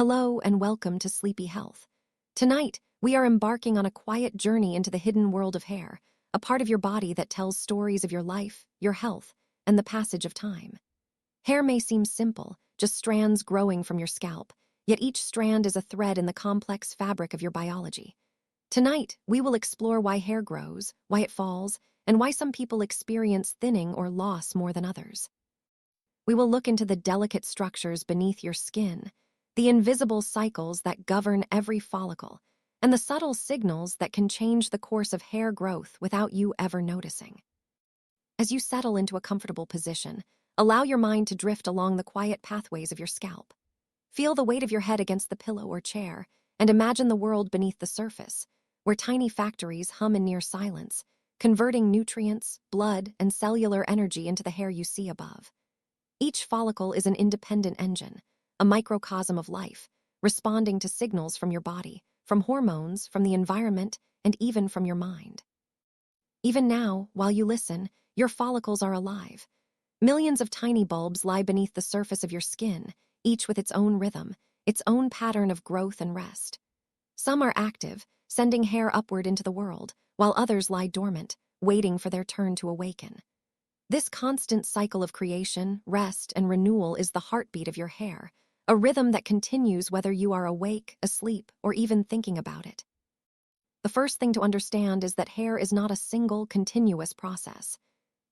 Hello and welcome to Sleepy Health. Tonight, we are embarking on a quiet journey into the hidden world of hair, a part of your body that tells stories of your life, your health, and the passage of time. Hair may seem simple, just strands growing from your scalp, yet each strand is a thread in the complex fabric of your biology. Tonight, we will explore why hair grows, why it falls, and why some people experience thinning or loss more than others. We will look into the delicate structures beneath your skin, the invisible cycles that govern every follicle, and the subtle signals that can change the course of hair growth without you ever noticing. As you settle into a comfortable position, allow your mind to drift along the quiet pathways of your scalp. Feel the weight of your head against the pillow or chair, and imagine the world beneath the surface, where tiny factories hum in near silence, converting nutrients, blood, and cellular energy into the hair you see above. Each follicle is an independent engine, a microcosm of life, responding to signals from your body, from hormones, from the environment, and even from your mind. Even now, while you listen, your follicles are alive. Millions of tiny bulbs lie beneath the surface of your skin, each with its own rhythm, its own pattern of growth and rest. Some are active, sending hair upward into the world, while others lie dormant, waiting for their turn to awaken. This constant cycle of creation, rest, and renewal is the heartbeat of your hair, a rhythm that continues whether you are awake, asleep, or even thinking about it. The first thing to understand is that hair is not a single, continuous process.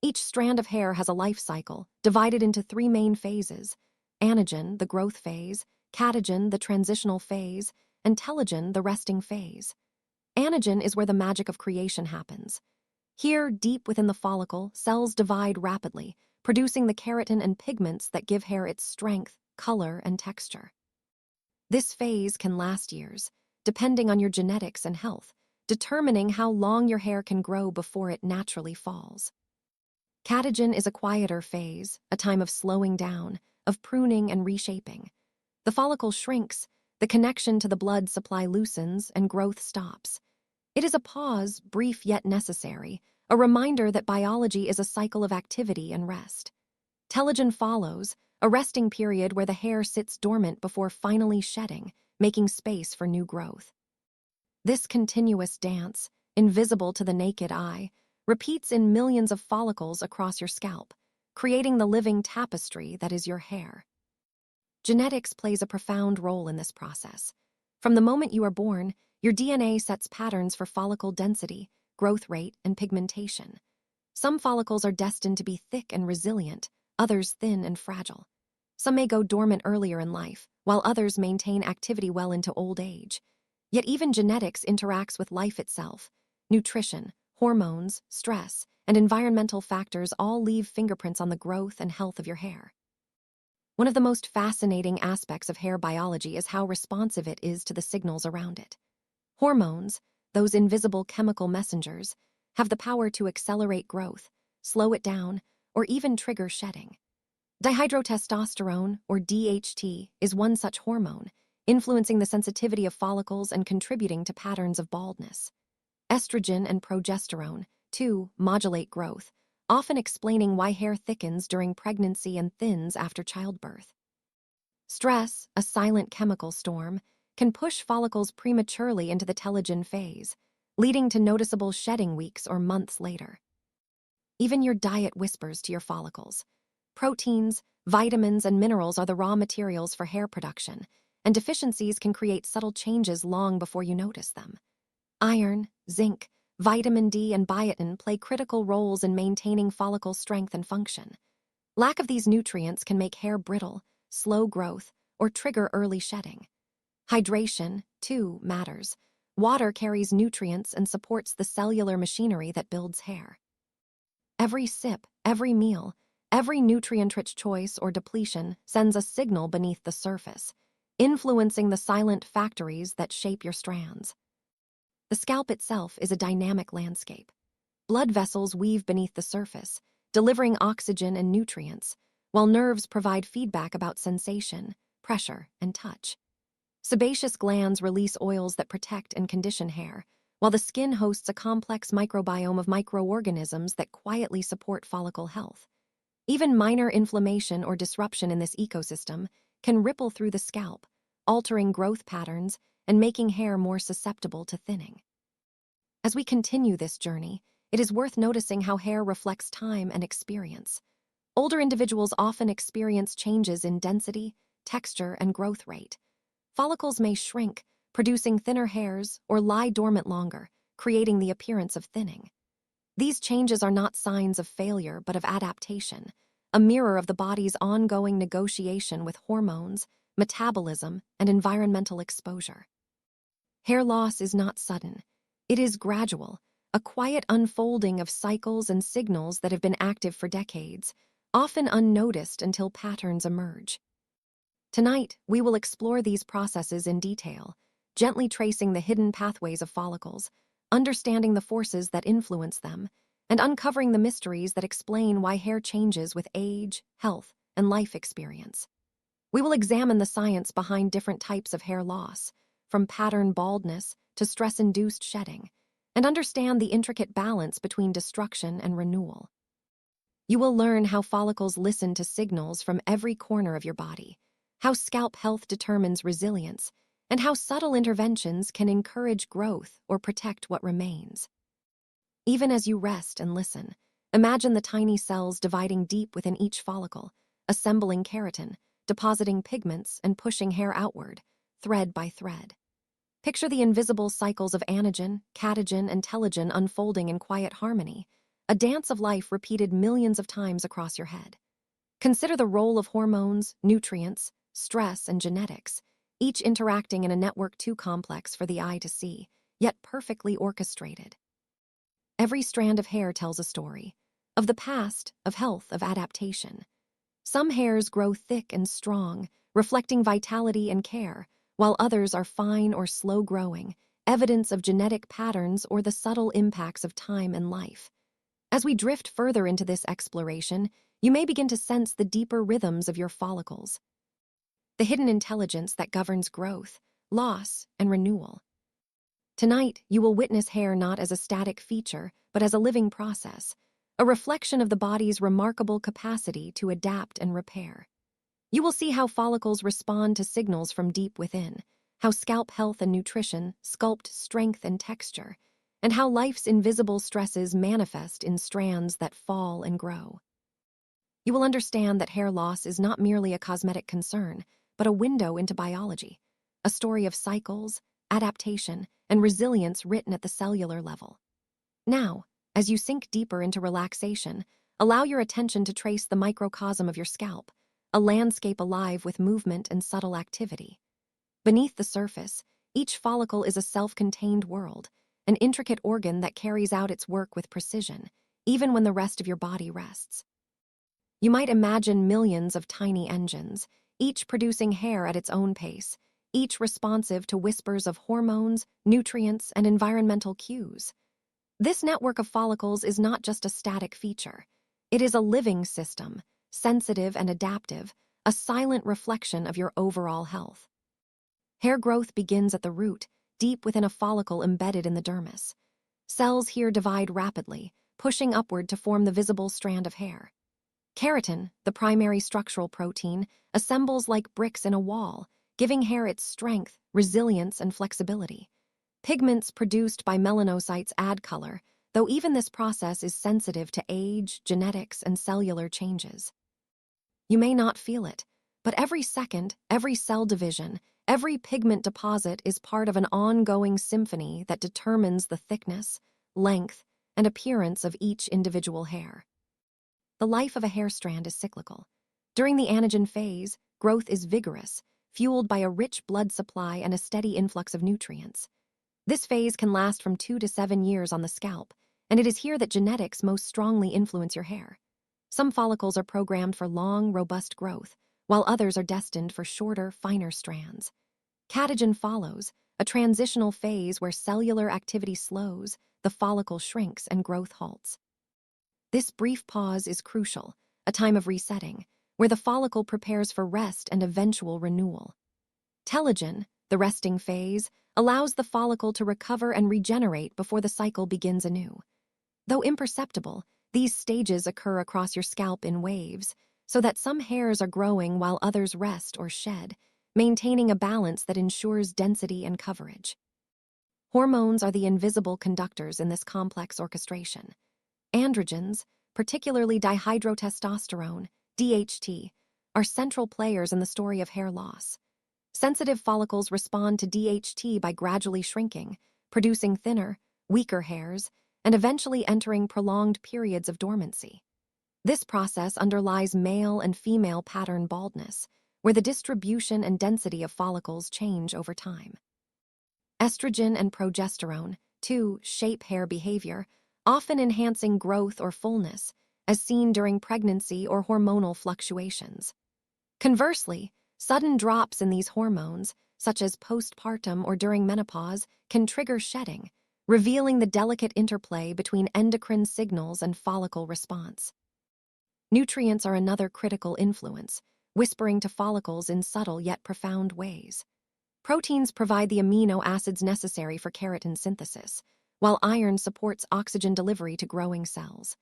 Each strand of hair has a life cycle, divided into three main phases: anagen, the growth phase; catagen, the transitional phase; and telogen, the resting phase. Anagen is where the magic of creation happens. Here, deep within the follicle, cells divide rapidly, producing the keratin and pigments that give hair its strength, color, and texture. This phase can last years, depending on your genetics and health, determining how long your hair can grow before it naturally falls. Catagen is a quieter phase, a time of slowing down, of pruning and reshaping. The follicle shrinks, the connection to the blood supply loosens, and growth stops. It is a pause, brief yet necessary, a reminder that biology is a cycle of activity and rest. Telogen follows, a resting period where the hair sits dormant before finally shedding, making space for new growth. This continuous dance, invisible to the naked eye, repeats in millions of follicles across your scalp, creating the living tapestry that is your hair. Genetics plays a profound role in this process. From the moment you are born, your DNA sets patterns for follicle density, growth rate, and pigmentation. Some follicles are destined to be thick and resilient, others thin and fragile. Some may go dormant earlier in life, while others maintain activity well into old age. Yet even genetics interacts with life itself. Nutrition, hormones, stress, and environmental factors all leave fingerprints on the growth and health of your hair. One of the most fascinating aspects of hair biology is how responsive it is to the signals around it. Hormones, those invisible chemical messengers, have the power to accelerate growth, slow it down, or even trigger shedding. Dihydrotestosterone, or DHT, is one such hormone, influencing the sensitivity of follicles and contributing to patterns of baldness. Estrogen and progesterone, too, modulate growth, often explaining why hair thickens during pregnancy and thins after childbirth. Stress, a silent chemical storm, can push follicles prematurely into the telogen phase, leading to noticeable shedding weeks or months later. Even your diet whispers to your follicles. Proteins, vitamins, and minerals are the raw materials for hair production, and deficiencies can create subtle changes long before you notice them. Iron, zinc, vitamin D, and biotin play critical roles in maintaining follicle strength and function. Lack of these nutrients can make hair brittle, slow growth, or trigger early shedding. Hydration, too, matters. Water carries nutrients and supports the cellular machinery that builds hair. Every sip, every meal, every nutrient-rich choice or depletion sends a signal beneath the surface, influencing the silent factories that shape your strands. The scalp itself is a dynamic landscape. Blood vessels weave beneath the surface, delivering oxygen and nutrients, while nerves provide feedback about sensation, pressure, and touch. Sebaceous glands release oils that protect and condition hair, while the skin hosts a complex microbiome of microorganisms that quietly support follicle health. Even minor inflammation or disruption in this ecosystem can ripple through the scalp, altering growth patterns and making hair more susceptible to thinning. As we continue this journey, it is worth noticing how hair reflects time and experience. Older individuals often experience changes in density, texture, and growth rate. Follicles may shrink, producing thinner hairs, or lie dormant longer, creating the appearance of thinning. These changes are not signs of failure but of adaptation, a mirror of the body's ongoing negotiation with hormones, metabolism, and environmental exposure. Hair loss is not sudden. It is gradual, a quiet unfolding of cycles and signals that have been active for decades, often unnoticed until patterns emerge. Tonight, we will explore these processes in detail, gently tracing the hidden pathways of follicles, understanding the forces that influence them, and uncovering the mysteries that explain why hair changes with age, health, and life experience. We will examine the science behind different types of hair loss, from pattern baldness to stress-induced shedding, and understand the intricate balance between destruction and renewal. You will learn how follicles listen to signals from every corner of your body, how scalp health determines resilience, and how subtle interventions can encourage growth or protect what remains. Even as you rest and listen, imagine the tiny cells dividing deep within each follicle, assembling keratin, depositing pigments, and pushing hair outward, thread by thread. Picture the invisible cycles of anagen, catagen, and telogen unfolding in quiet harmony, a dance of life repeated millions of times across your head. Consider the role of hormones, nutrients, stress, and genetics, each interacting in a network too complex for the eye to see, yet perfectly orchestrated. Every strand of hair tells a story, of the past, of health, of adaptation. Some hairs grow thick and strong, reflecting vitality and care, while others are fine or slow-growing, evidence of genetic patterns or the subtle impacts of time and life. As we drift further into this exploration, you may begin to sense the deeper rhythms of your follicles, the hidden intelligence that governs growth, loss, and renewal. Tonight, you will witness hair not as a static feature, but as a living process, a reflection of the body's remarkable capacity to adapt and repair. You will see how follicles respond to signals from deep within, how scalp health and nutrition sculpt strength and texture, and how life's invisible stresses manifest in strands that fall and grow. You will understand that hair loss is not merely a cosmetic concern, but a window into biology, a story of cycles, adaptation, and resilience written at the cellular level. Now, as you sink deeper into relaxation, allow your attention to trace the microcosm of your scalp, a landscape alive with movement and subtle activity. Beneath the surface, each follicle is a self-contained world, an intricate organ that carries out its work with precision, even when the rest of your body rests. You might imagine millions of tiny engines, each producing hair at its own pace, each responsive to whispers of hormones, nutrients, and environmental cues. This network of follicles is not just a static feature. It is a living system, sensitive and adaptive, a silent reflection of your overall health. Hair growth begins at the root, deep within a follicle embedded in the dermis. Cells here divide rapidly, pushing upward to form the visible strand of hair. Keratin, the primary structural protein, assembles like bricks in a wall, giving hair its strength, resilience, and flexibility. Pigments produced by melanocytes add color, though even this process is sensitive to age, genetics, and cellular changes. You may not feel it, but every second, every cell division, every pigment deposit is part of an ongoing symphony that determines the thickness, length, and appearance of each individual hair. The life of a hair strand is cyclical. During the anagen phase, growth is vigorous, fueled by a rich blood supply and a steady influx of nutrients. This phase can last from 2 to 7 years on the scalp, and it is here that genetics most strongly influence your hair. Some follicles are programmed for long, robust growth, while others are destined for shorter, finer strands. Catagen follows, a transitional phase where cellular activity slows, the follicle shrinks, and growth halts. This brief pause is crucial, a time of resetting, where the follicle prepares for rest and eventual renewal. Telogen, the resting phase, allows the follicle to recover and regenerate before the cycle begins anew. Though imperceptible, these stages occur across your scalp in waves, so that some hairs are growing while others rest or shed, maintaining a balance that ensures density and coverage. Hormones are the invisible conductors in this complex orchestration. Androgens, particularly dihydrotestosterone, DHT, are central players in the story of hair loss. Sensitive follicles respond to DHT by gradually shrinking, producing thinner, weaker hairs, and eventually entering prolonged periods of dormancy. This process underlies male and female pattern baldness, where the distribution and density of follicles change over time. Estrogen and progesterone, too, shape hair behavior, often enhancing growth or fullness, as seen during pregnancy or hormonal fluctuations. Conversely, sudden drops in these hormones, such as postpartum or during menopause, can trigger shedding, revealing the delicate interplay between endocrine signals and follicle response. Nutrients are another critical influence, whispering to follicles in subtle yet profound ways. Proteins provide the amino acids necessary for keratin synthesis, while iron supports oxygen delivery to growing cells.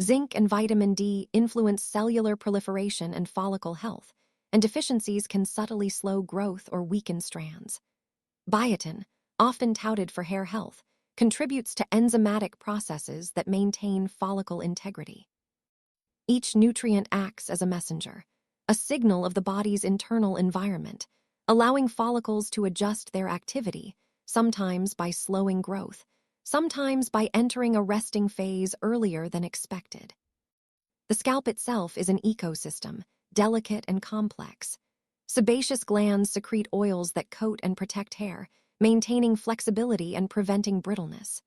Zinc and vitamin D influence cellular proliferation and follicle health, and deficiencies can subtly slow growth or weaken strands. Biotin, often touted for hair health, contributes to enzymatic processes that maintain follicle integrity. Each nutrient acts as a messenger, a signal of the body's internal environment, allowing follicles to adjust their activity, sometimes by slowing growth, sometimes by entering a resting phase earlier than expected. The scalp itself is an ecosystem, delicate and complex. Sebaceous glands secrete oils that coat and protect hair, maintaining flexibility and preventing brittleness.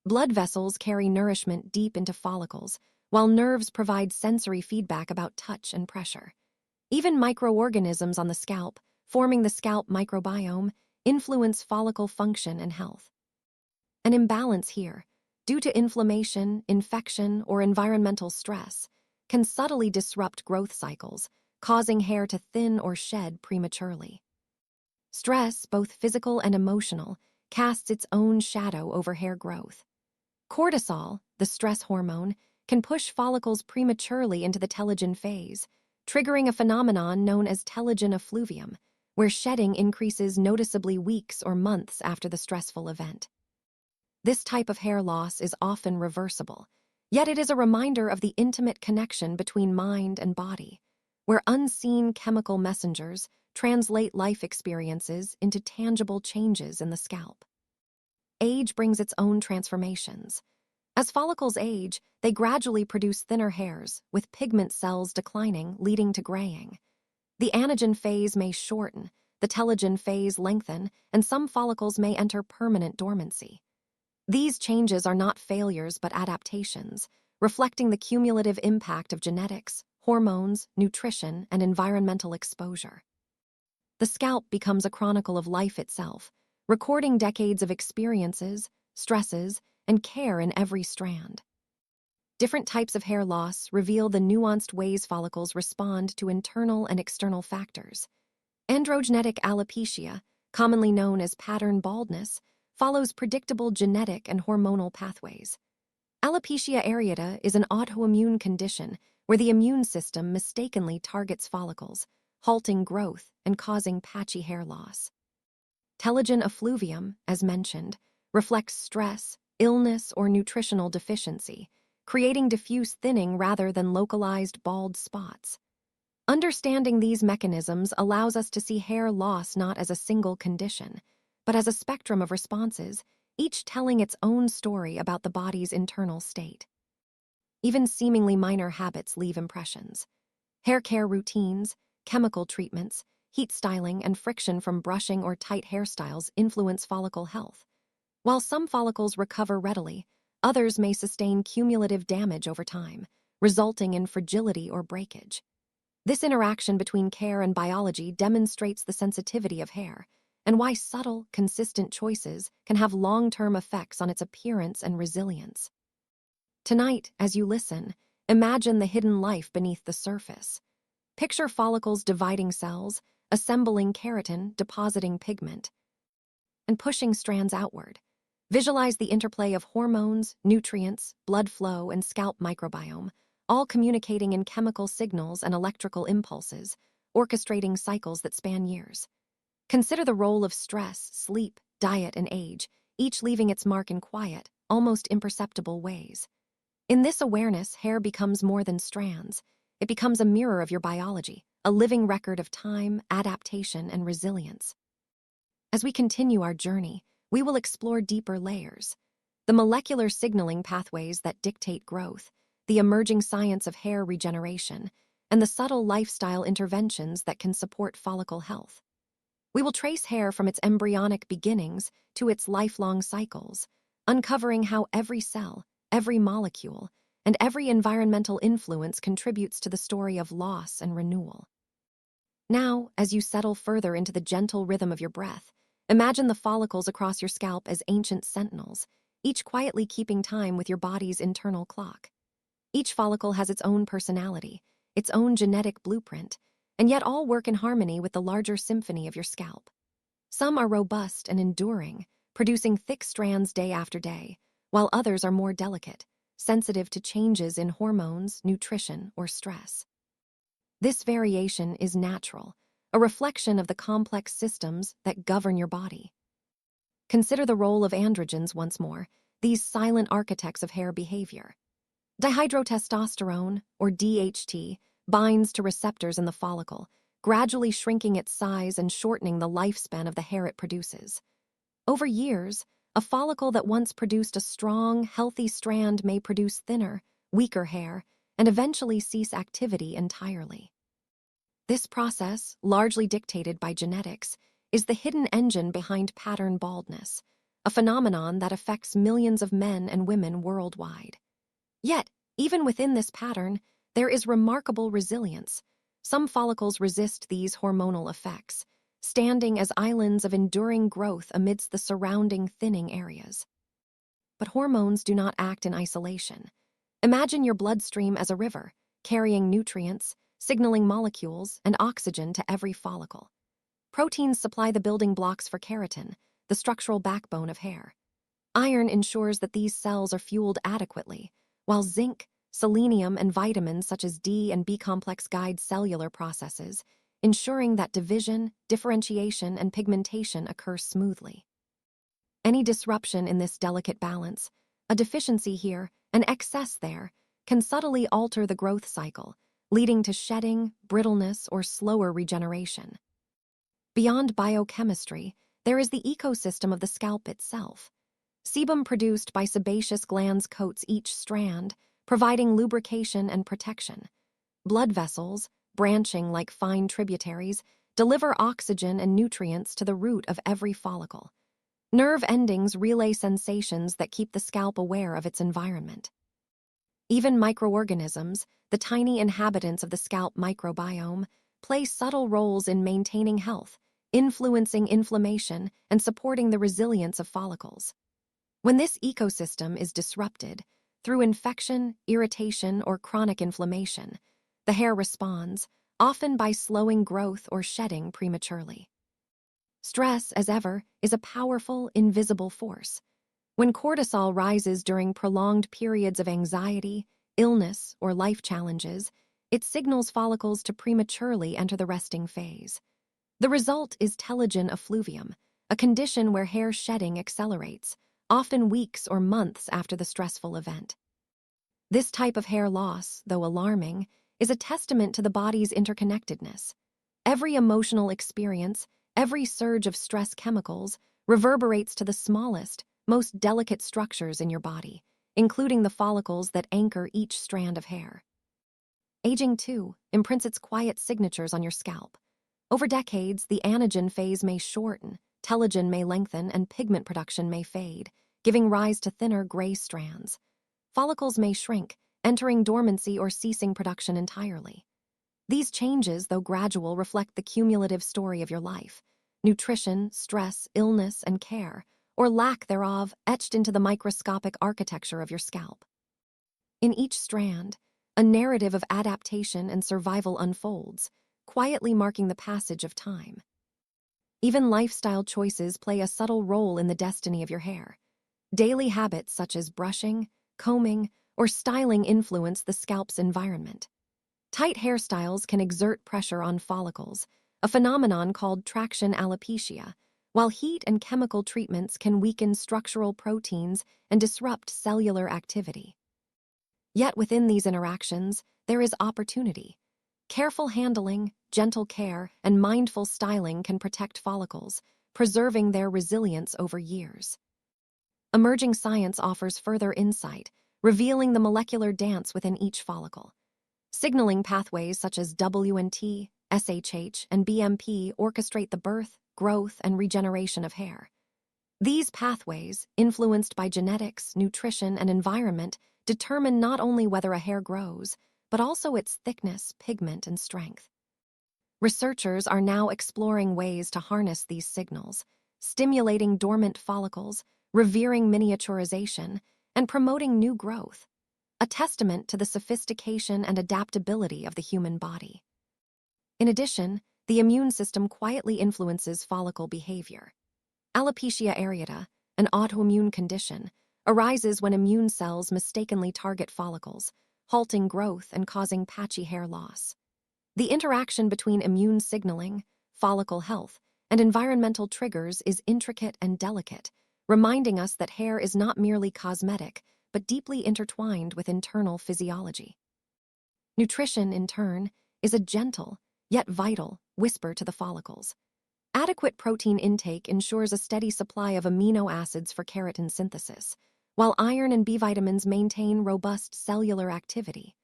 Blood vessels carry nourishment deep into follicles, while nerves provide sensory feedback about touch and pressure. Even microorganisms on the scalp, forming the scalp microbiome, influence follicle function and health. An imbalance here, due to inflammation, infection, or environmental stress, can subtly disrupt growth cycles, causing hair to thin or shed prematurely. Stress, both physical and emotional, casts its own shadow over hair growth. Cortisol, the stress hormone, can push follicles prematurely into the telogen phase, triggering a phenomenon known as telogen effluvium, where shedding increases noticeably weeks or months after the stressful event. This type of hair loss is often reversible, yet it is a reminder of the intimate connection between mind and body, where unseen chemical messengers translate life experiences into tangible changes in the scalp. Age brings its own transformations. As follicles age, they gradually produce thinner hairs, with pigment cells declining, leading to graying. The anagen phase may shorten, the telogen phase lengthen, and some follicles may enter permanent dormancy. These changes are not failures but adaptations, reflecting the cumulative impact of genetics, hormones, nutrition, and environmental exposure. The scalp becomes a chronicle of life itself, recording decades of experiences, stresses, and care in every strand. Different types of hair loss reveal the nuanced ways follicles respond to internal and external factors. Androgenetic alopecia, commonly known as pattern baldness, follows predictable genetic and hormonal pathways. Alopecia areata is an autoimmune condition where the immune system mistakenly targets follicles, halting growth and causing patchy hair loss. Telogen effluvium, as mentioned, reflects stress, illness, or nutritional deficiency, creating diffuse thinning rather than localized bald spots. Understanding these mechanisms allows us to see hair loss not as a single condition, but as a spectrum of responses, each telling its own story about the body's internal state. Even seemingly minor habits leave impressions. Hair care routines, chemical treatments, heat styling, and friction from brushing or tight hairstyles influence follicle health. While some follicles recover readily, others may sustain cumulative damage over time, resulting in fragility or breakage. This interaction between care and biology demonstrates the sensitivity of hair, and why subtle, consistent choices can have long-term effects on its appearance and resilience. Tonight, as you listen, imagine the hidden life beneath the surface. Picture follicles dividing cells, assembling keratin, depositing pigment, and pushing strands outward. Visualize the interplay of hormones, nutrients, blood flow, and scalp microbiome, all communicating in chemical signals and electrical impulses, orchestrating cycles that span years. Consider the role of stress, sleep, diet, and age, each leaving its mark in quiet, almost imperceptible ways. In this awareness, hair becomes more than strands. It becomes a mirror of your biology, a living record of time, adaptation, and resilience. As we continue our journey, we will explore deeper layers. The molecular signaling pathways that dictate growth, the emerging science of hair regeneration, and the subtle lifestyle interventions that can support follicle health. We will trace hair from its embryonic beginnings to its lifelong cycles, uncovering how every cell, every molecule, and every environmental influence contributes to the story of loss and renewal. Now, as you settle further into the gentle rhythm of your breath, imagine the follicles across your scalp as ancient sentinels, each quietly keeping time with your body's internal clock. Each follicle has its own personality, its own genetic blueprint, and yet all work in harmony with the larger symphony of your scalp. Some are robust and enduring, producing thick strands day after day, while others are more delicate, sensitive to changes in hormones, nutrition, or stress. This variation is natural, a reflection of the complex systems that govern your body. Consider the role of androgens once more, these silent architects of hair behavior. Dihydrotestosterone, or DHT, binds to receptors in the follicle, gradually shrinking its size and shortening the lifespan of the hair it produces. Over years, a follicle that once produced a strong, healthy strand may produce thinner, weaker hair, and eventually cease activity entirely. This process, largely dictated by genetics, is the hidden engine behind pattern baldness, a phenomenon that affects millions of men and women worldwide. Yet, even within this pattern, there is remarkable resilience. Some follicles resist these hormonal effects, standing as islands of enduring growth amidst the surrounding thinning areas. But hormones do not act in isolation. Imagine your bloodstream as a river, carrying nutrients, signaling molecules, and oxygen to every follicle. Proteins supply the building blocks for keratin, the structural backbone of hair. Iron ensures that these cells are fueled adequately, while zinc, selenium, and vitamins such as D and B-complex guide cellular processes, ensuring that division, differentiation, and pigmentation occur smoothly. Any disruption in this delicate balance, a deficiency here, an excess there, can subtly alter the growth cycle, leading to shedding, brittleness, or slower regeneration. Beyond biochemistry, there is the ecosystem of the scalp itself. Sebum produced by sebaceous glands coats each strand, providing lubrication and protection. Blood vessels, branching like fine tributaries, deliver oxygen and nutrients to the root of every follicle. Nerve endings relay sensations that keep the scalp aware of its environment. Even microorganisms, the tiny inhabitants of the scalp microbiome, play subtle roles in maintaining health, influencing inflammation, and supporting the resilience of follicles. When this ecosystem is disrupted, through infection, irritation, or chronic inflammation, the hair responds, often by slowing growth or shedding prematurely. Stress, as ever, is a powerful, invisible force. When cortisol rises during prolonged periods of anxiety, illness, or life challenges, it signals follicles to prematurely enter the resting phase. The result is telogen effluvium, a condition where hair shedding accelerates, often weeks or months after the stressful event. This type of hair loss, though alarming, is a testament to the body's interconnectedness. Every emotional experience, every surge of stress chemicals, reverberates to the smallest, most delicate structures in your body, including the follicles that anchor each strand of hair. Aging, too, imprints its quiet signatures on your scalp. Over decades, the anagen phase may shorten, telogen may lengthen, and pigment production may fade, giving rise to thinner gray strands. Follicles may shrink, entering dormancy or ceasing production entirely. These changes, though gradual, reflect the cumulative story of your life. Nutrition, stress, illness, and care, or lack thereof, etched into the microscopic architecture of your scalp. In each strand, a narrative of adaptation and survival unfolds, quietly marking the passage of time. Even lifestyle choices play a subtle role in the destiny of your hair. Daily habits such as brushing, combing, or styling influence the scalp's environment. Tight hairstyles can exert pressure on follicles, a phenomenon called traction alopecia, while heat and chemical treatments can weaken structural proteins and disrupt cellular activity. Yet within these interactions, there is opportunity. Careful handling, gentle care, and mindful styling can protect follicles, preserving their resilience over years. Emerging science offers further insight, revealing the molecular dance within each follicle. Signaling pathways such as WNT, SHH, and BMP orchestrate the birth, growth, and regeneration of hair. These pathways, influenced by genetics, nutrition, and environment, determine not only whether a hair grows, but also its thickness, pigment, and strength. Researchers are now exploring ways to harness these signals, stimulating dormant follicles, revering miniaturization, and promoting new growth, a testament to the sophistication and adaptability of the human body. In addition, the immune system quietly influences follicle behavior. Alopecia areata, an autoimmune condition, arises when immune cells mistakenly target follicles, halting growth and causing patchy hair loss. The interaction between immune signaling, follicle health, and environmental triggers is intricate and delicate, reminding us that hair is not merely cosmetic, but deeply intertwined with internal physiology. Nutrition, in turn, is a gentle, yet vital, whisper to the follicles. Adequate protein intake ensures a steady supply of amino acids for keratin synthesis, while iron and B vitamins maintain robust cellular activity.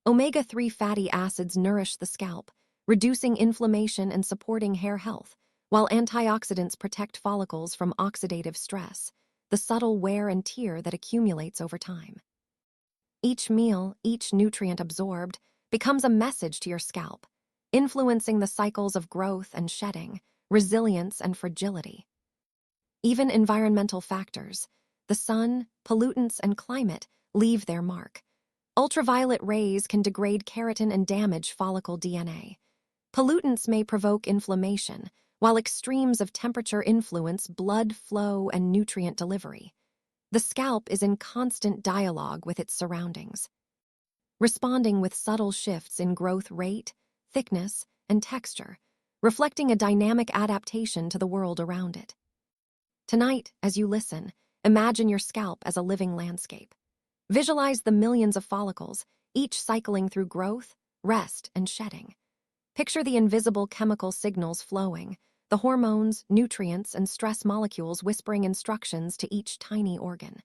Omega-3 fatty acids nourish the scalp, reducing inflammation and supporting hair health, while antioxidants protect follicles from oxidative stress, the subtle wear and tear that accumulates over time. Each meal, each nutrient absorbed, becomes a message to your scalp, influencing the cycles of growth and shedding, resilience and fragility. Even environmental factors, the sun, pollutants, and climate, leave their mark. Ultraviolet rays can degrade keratin and damage follicle DNA. Pollutants may provoke inflammation, while extremes of temperature influence blood flow and nutrient delivery. The scalp is in constant dialogue with its surroundings, responding with subtle shifts in growth rate, thickness, and texture, reflecting a dynamic adaptation to the world around it. Tonight, as you listen, imagine your scalp as a living landscape. Visualize the millions of follicles, each cycling through growth, rest, and shedding. Picture the invisible chemical signals flowing, the hormones, nutrients, and stress molecules whispering instructions to each tiny organ.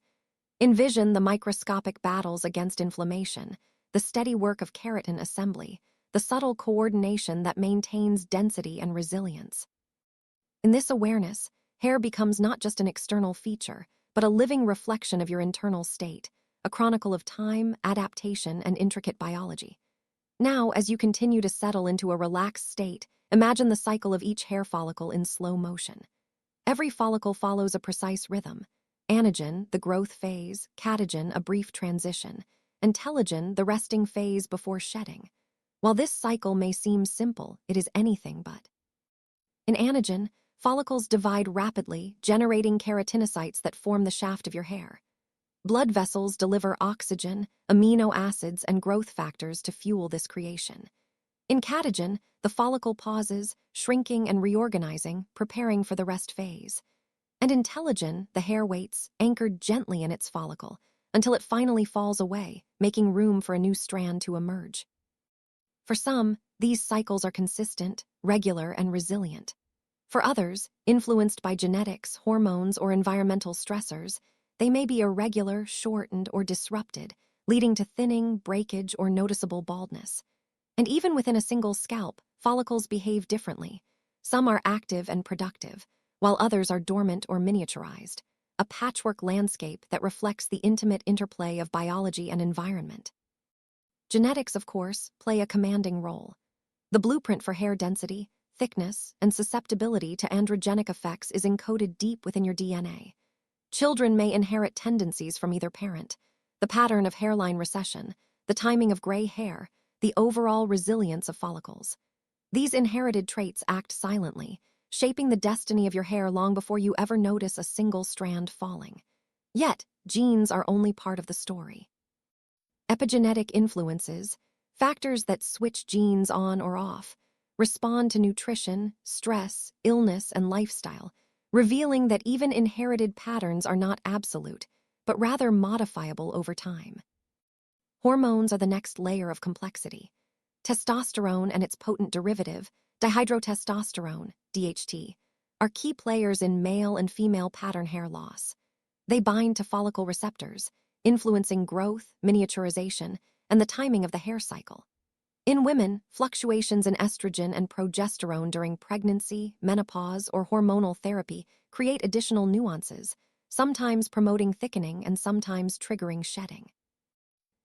Envision the microscopic battles against inflammation, the steady work of keratin assembly, the subtle coordination that maintains density and resilience. In this awareness, hair becomes not just an external feature, but a living reflection of your internal state, a chronicle of time, adaptation, and intricate biology. Now, as you continue to settle into a relaxed state, imagine the cycle of each hair follicle in slow motion. Every follicle follows a precise rhythm. Anagen, the growth phase; catagen, a brief transition; and telogen, the resting phase before shedding. While this cycle may seem simple, it is anything but. In anagen, follicles divide rapidly, generating keratinocytes that form the shaft of your hair. Blood vessels deliver oxygen, amino acids, and growth factors to fuel this creation. In catagen, the follicle pauses, shrinking and reorganizing, preparing for the rest phase. And in telogen, the hair waits, anchored gently in its follicle, until it finally falls away, making room for a new strand to emerge. For some, these cycles are consistent, regular, and resilient. For others, influenced by genetics, hormones, or environmental stressors, they may be irregular, shortened, or disrupted, leading to thinning, breakage, or noticeable baldness. And even within a single scalp, follicles behave differently. Some are active and productive, while others are dormant or miniaturized, a patchwork landscape that reflects the intimate interplay of biology and environment. Genetics, of course, play a commanding role. The blueprint for hair density, thickness, and susceptibility to androgenic effects is encoded deep within your DNA. Children may inherit tendencies from either parent: the pattern of hairline recession, the timing of gray hair, the overall resilience of follicles. These inherited traits act silently, shaping the destiny of your hair long before you ever notice a single strand falling. Yet, genes are only part of the story. Epigenetic influences, factors that switch genes on or off, respond to nutrition, stress, illness, and lifestyle, revealing that even inherited patterns are not absolute, but rather modifiable over time. Hormones are the next layer of complexity. Testosterone and its potent derivative, dihydrotestosterone, DHT, are key players in male and female pattern hair loss. They bind to follicle receptors, influencing growth, miniaturization, and the timing of the hair cycle. In women, fluctuations in estrogen and progesterone during pregnancy, menopause, or hormonal therapy create additional nuances, sometimes promoting thickening and sometimes triggering shedding.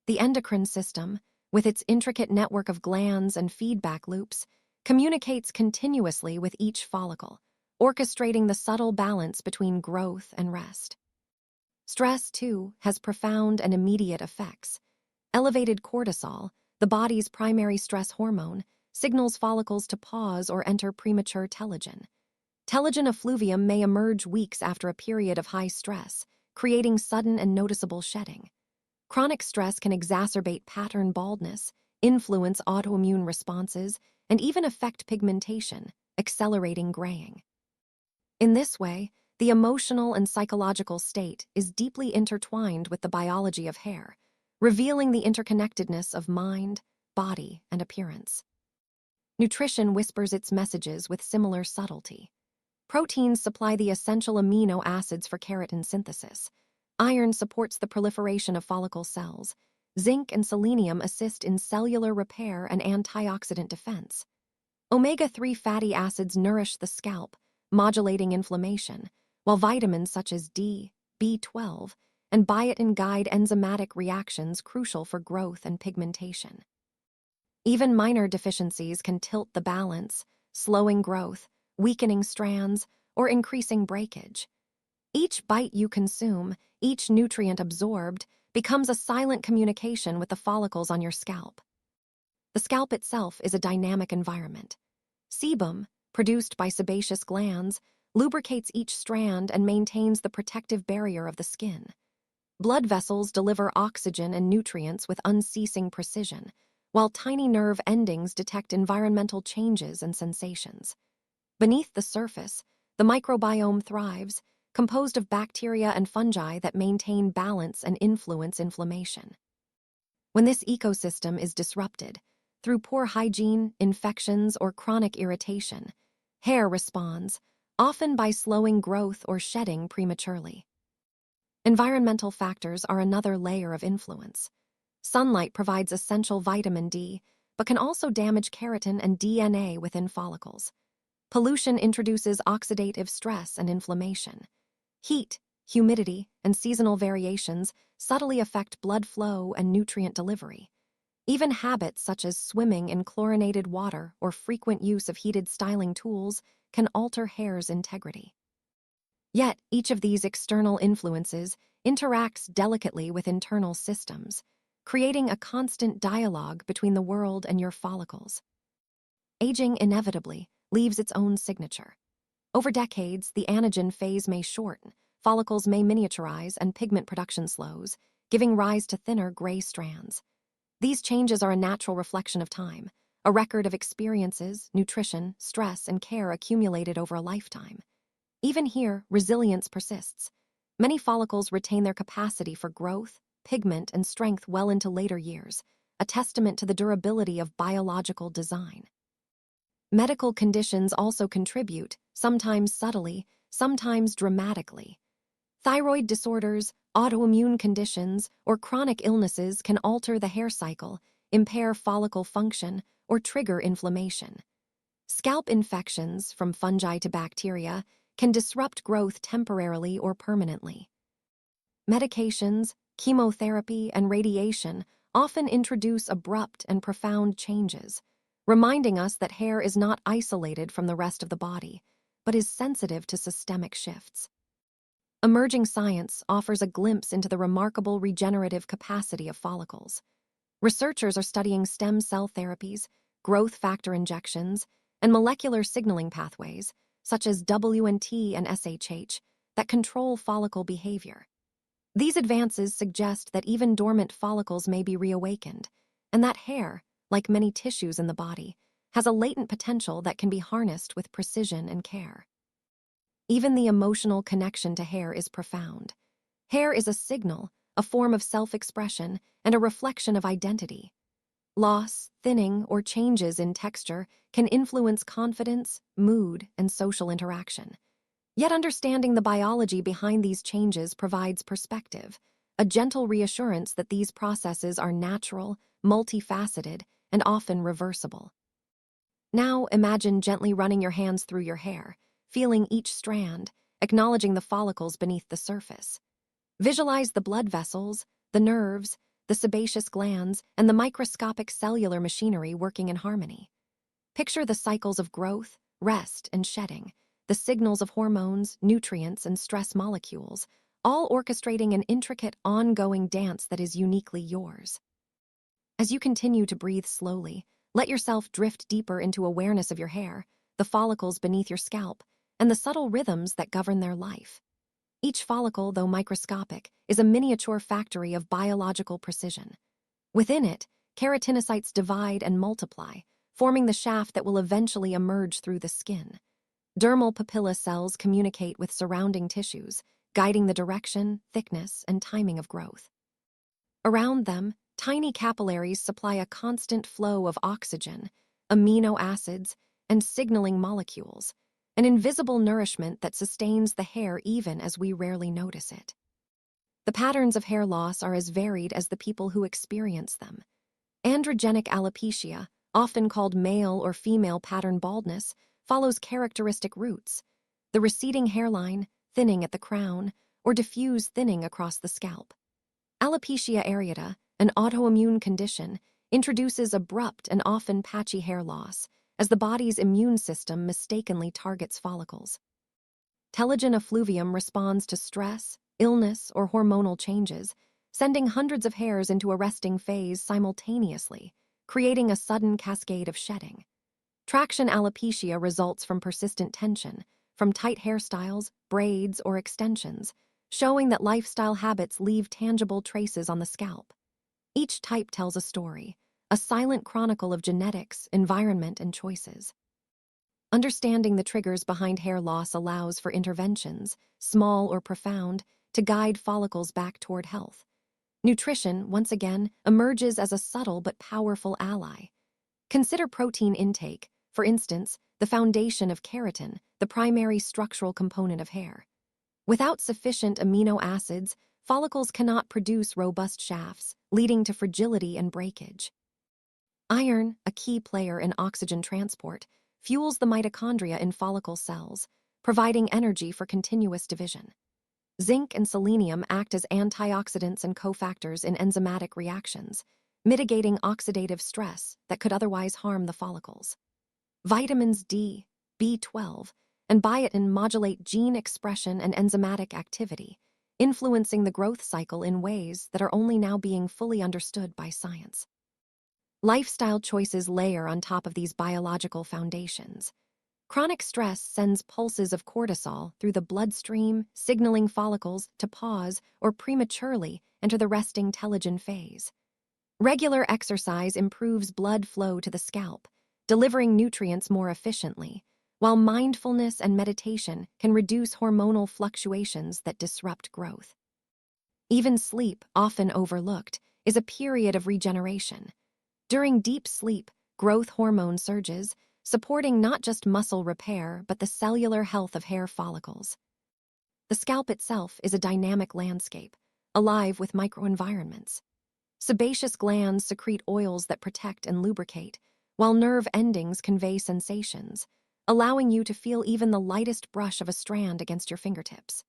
The endocrine system, with its intricate network of glands and feedback loops, communicates continuously with each follicle, orchestrating the subtle balance between growth and rest. Stress, too, has profound and immediate effects. Elevated cortisol, the body's primary stress hormone, signals follicles to pause or enter premature telogen. Telogen effluvium may emerge weeks after a period of high stress, creating sudden and noticeable shedding. Chronic stress can exacerbate pattern baldness, influence autoimmune responses, and even affect pigmentation, accelerating graying. In this way, the emotional and psychological state is deeply intertwined with the biology of hair, revealing the interconnectedness of mind, body, and appearance. Nutrition whispers its messages with similar subtlety. Proteins supply the essential amino acids for keratin synthesis. Iron supports the proliferation of follicle cells. Zinc and selenium assist in cellular repair and antioxidant defense. Omega-3 fatty acids nourish the scalp, modulating inflammation, while vitamins such as D, B12, and biotin guide enzymatic reactions crucial for growth and pigmentation. Even minor deficiencies can tilt the balance, slowing growth, weakening strands, or increasing breakage. Each bite you consume, each nutrient absorbed, becomes a silent communication with the follicles on your scalp. The scalp itself is a dynamic environment. Sebum, produced by sebaceous glands, lubricates each strand and maintains the protective barrier of the skin. Blood vessels deliver oxygen and nutrients with unceasing precision, while tiny nerve endings detect environmental changes and sensations. Beneath the surface, the microbiome thrives, composed of bacteria and fungi that maintain balance and influence inflammation. When this ecosystem is disrupted, through poor hygiene, infections, or chronic irritation, hair responds, often by slowing growth or shedding prematurely. Environmental factors are another layer of influence. Sunlight provides essential vitamin D, but can also damage keratin and DNA within follicles. Pollution introduces oxidative stress and inflammation. Heat, humidity, and seasonal variations subtly affect blood flow and nutrient delivery. Even habits such as swimming in chlorinated water or frequent use of heated styling tools can alter hair's integrity. Yet, each of these external influences interacts delicately with internal systems, creating a constant dialogue between the world and your follicles. Aging inevitably leaves its own signature. Over decades, the anagen phase may shorten, follicles may miniaturize, and pigment production slows, giving rise to thinner gray strands. These changes are a natural reflection of time, a record of experiences, nutrition, stress, and care accumulated over a lifetime. Even here, resilience persists. Many follicles retain their capacity for growth, pigment, and strength well into later years, a testament to the durability of biological design. Medical conditions also contribute, sometimes subtly, sometimes dramatically. Thyroid disorders, autoimmune conditions, or chronic illnesses can alter the hair cycle, impair follicle function, or trigger inflammation. Scalp infections, from fungi to bacteria, can disrupt growth temporarily or permanently. Medications, chemotherapy, and radiation often introduce abrupt and profound changes, reminding us that hair is not isolated from the rest of the body, but is sensitive to systemic shifts. Emerging science offers a glimpse into the remarkable regenerative capacity of follicles. Researchers are studying stem cell therapies, growth factor injections, and molecular signaling pathways, such as WNT and SHH, that control follicle behavior. These advances suggest that even dormant follicles may be reawakened, and that hair, like many tissues in the body, has a latent potential that can be harnessed with precision and care. Even the emotional connection to hair is profound. Hair is a signal, a form of self-expression, and a reflection of identity. Loss, thinning, or changes in texture can influence confidence, mood, and social interaction. Yet understanding the biology behind these changes provides perspective, a gentle reassurance that these processes are natural, multifaceted, and often reversible. Now imagine gently running your hands through your hair, feeling each strand, acknowledging the follicles beneath the surface. Visualize the blood vessels, the nerves, the sebaceous glands, and the microscopic cellular machinery working in harmony. Picture the cycles of growth, rest, and shedding, the signals of hormones, nutrients, and stress molecules, all orchestrating an intricate, ongoing dance that is uniquely yours. As you continue to breathe slowly, let yourself drift deeper into awareness of your hair, the follicles beneath your scalp, and the subtle rhythms that govern their life. Each follicle, though microscopic, is a miniature factory of biological precision. Within it, keratinocytes divide and multiply, forming the shaft that will eventually emerge through the skin. Dermal papilla cells communicate with surrounding tissues, guiding the direction, thickness, and timing of growth. Around them, tiny capillaries supply a constant flow of oxygen, amino acids, and signaling molecules, an invisible nourishment that sustains the hair even as we rarely notice it. The patterns of hair loss are as varied as the people who experience them. Androgenic alopecia, often called male or female pattern baldness, follows characteristic roots: the receding hairline, thinning at the crown, or diffuse thinning across the scalp. Alopecia areata, an autoimmune condition, introduces abrupt and often patchy hair loss as the body's immune system mistakenly targets follicles. Telogen effluvium responds to stress, illness, or hormonal changes, sending hundreds of hairs into a resting phase simultaneously, creating a sudden cascade of shedding. Traction alopecia results from persistent tension, from tight hairstyles, braids, or extensions, showing that lifestyle habits leave tangible traces on the scalp. Each type tells a story, a silent chronicle of genetics, environment, and choices. Understanding the triggers behind hair loss allows for interventions, small or profound, to guide follicles back toward health. Nutrition, once again, emerges as a subtle but powerful ally. Consider protein intake, for instance, the foundation of keratin, the primary structural component of hair. Without sufficient amino acids, follicles cannot produce robust shafts, leading to fragility and breakage. Iron, a key player in oxygen transport, fuels the mitochondria in follicle cells, providing energy for continuous division. Zinc and selenium act as antioxidants and cofactors in enzymatic reactions, mitigating oxidative stress that could otherwise harm the follicles. Vitamins D, B12, and biotin modulate gene expression and enzymatic activity, influencing the growth cycle in ways that are only now being fully understood by science. Lifestyle choices layer on top of these biological foundations. Chronic stress sends pulses of cortisol through the bloodstream, signaling follicles to pause or prematurely enter the resting telogen phase. Regular exercise improves blood flow to the scalp, delivering nutrients more efficiently, while mindfulness and meditation can reduce hormonal fluctuations that disrupt growth. Even sleep, often overlooked, is a period of regeneration. During deep sleep, growth hormone surges, supporting not just muscle repair but the cellular health of hair follicles. The scalp itself is a dynamic landscape, alive with microenvironments. Sebaceous glands secrete oils that protect and lubricate, while nerve endings convey sensations, allowing you to feel even the lightest brush of a strand against your fingertips.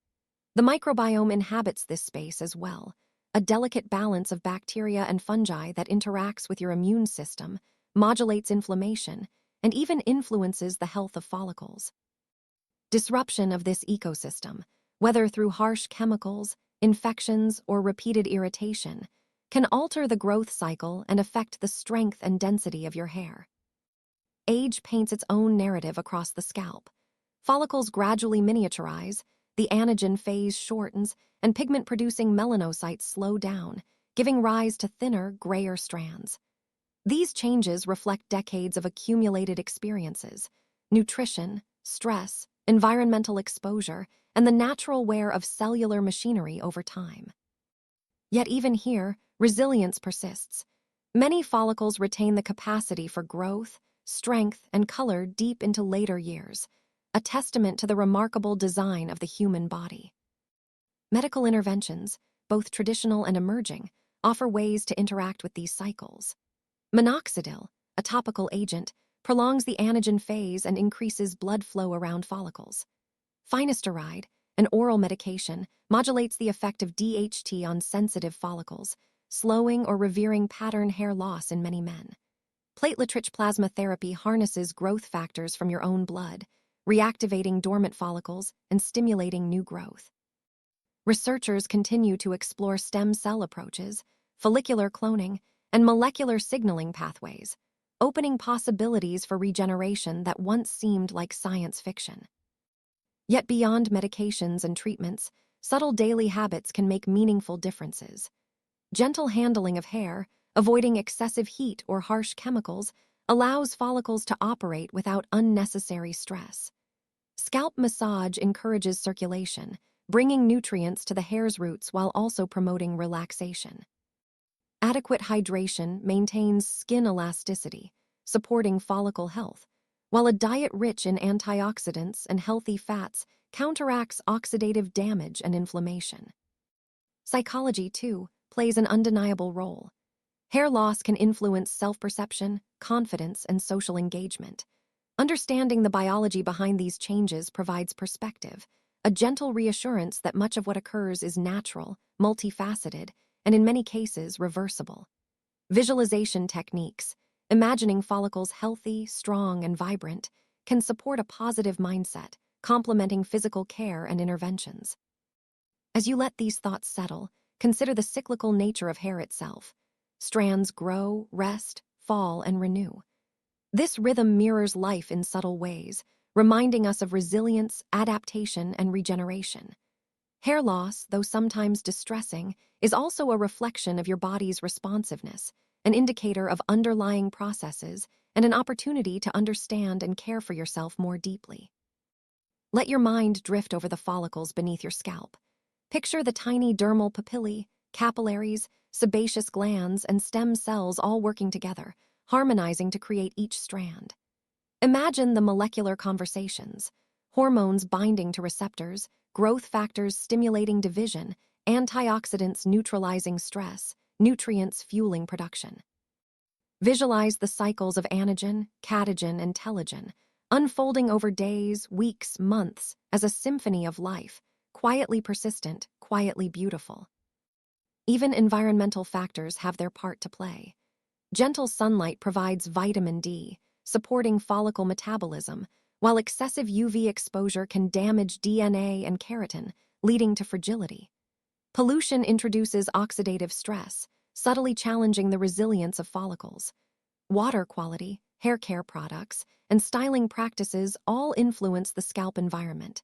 The microbiome inhabits this space as well, a delicate balance of bacteria and fungi that interacts with your immune system, modulates inflammation, and even influences the health of follicles. Disruption of this ecosystem, whether through harsh chemicals, infections, or repeated irritation, can alter the growth cycle and affect the strength and density of your hair. Age paints its own narrative across the scalp. Follicles gradually miniaturize, the anagen phase shortens, and pigment-producing melanocytes slow down, giving rise to thinner, grayer strands. These changes reflect decades of accumulated experiences, nutrition, stress, environmental exposure, and the natural wear of cellular machinery over time. Yet even here, resilience persists. Many follicles retain the capacity for growth, strength, and color deep into later years, a testament to the remarkable design of the human body. Medical interventions, both traditional and emerging, offer ways to interact with these cycles. Minoxidil, a topical agent, prolongs the anagen phase and increases blood flow around follicles. Finasteride, an oral medication, modulates the effect of DHT on sensitive follicles, slowing or reversing pattern hair loss in many men. Platelet-rich plasma therapy harnesses growth factors from your own blood, reactivating dormant follicles and stimulating new growth. Researchers continue to explore stem cell approaches, follicular cloning, and molecular signaling pathways, opening possibilities for regeneration that once seemed like science fiction. Yet beyond medications and treatments, subtle daily habits can make meaningful differences. Gentle handling of hair, avoiding excessive heat or harsh chemicals, allows follicles to operate without unnecessary stress. Scalp massage encourages circulation, bringing nutrients to the hair's roots while also promoting relaxation. Adequate hydration maintains skin elasticity, supporting follicle health, while a diet rich in antioxidants and healthy fats counteracts oxidative damage and inflammation. Psychology, too, plays an undeniable role. Hair loss can influence self-perception, confidence, and social engagement. Understanding the biology behind these changes provides perspective, a gentle reassurance that much of what occurs is natural, multifaceted, and in many cases reversible. Visualization techniques, imagining follicles healthy, strong, and vibrant, can support a positive mindset, complementing physical care and interventions. As you let these thoughts settle, consider the cyclical nature of hair itself. Strands grow, rest, fall, and renew. This rhythm mirrors life in subtle ways, reminding us of resilience, adaptation, and regeneration. Hair loss, though sometimes distressing, is also a reflection of your body's responsiveness, an indicator of underlying processes, and an opportunity to understand and care for yourself more deeply. Let your mind drift over the follicles beneath your scalp. Picture the tiny dermal papillae, capillaries, sebaceous glands, and stem cells all working together, harmonizing to create each strand. Imagine the molecular conversations, hormones binding to receptors, growth factors stimulating division, antioxidants neutralizing stress, nutrients fueling production. Visualize the cycles of anagen, catagen, and telogen, unfolding over days, weeks, months, as a symphony of life, quietly persistent, quietly beautiful. Even environmental factors have their part to play. Gentle sunlight provides vitamin D, supporting follicle metabolism, while excessive UV exposure can damage DNA and keratin, leading to fragility. Pollution introduces oxidative stress, subtly challenging the resilience of follicles. Water quality, hair care products, and styling practices all influence the scalp environment,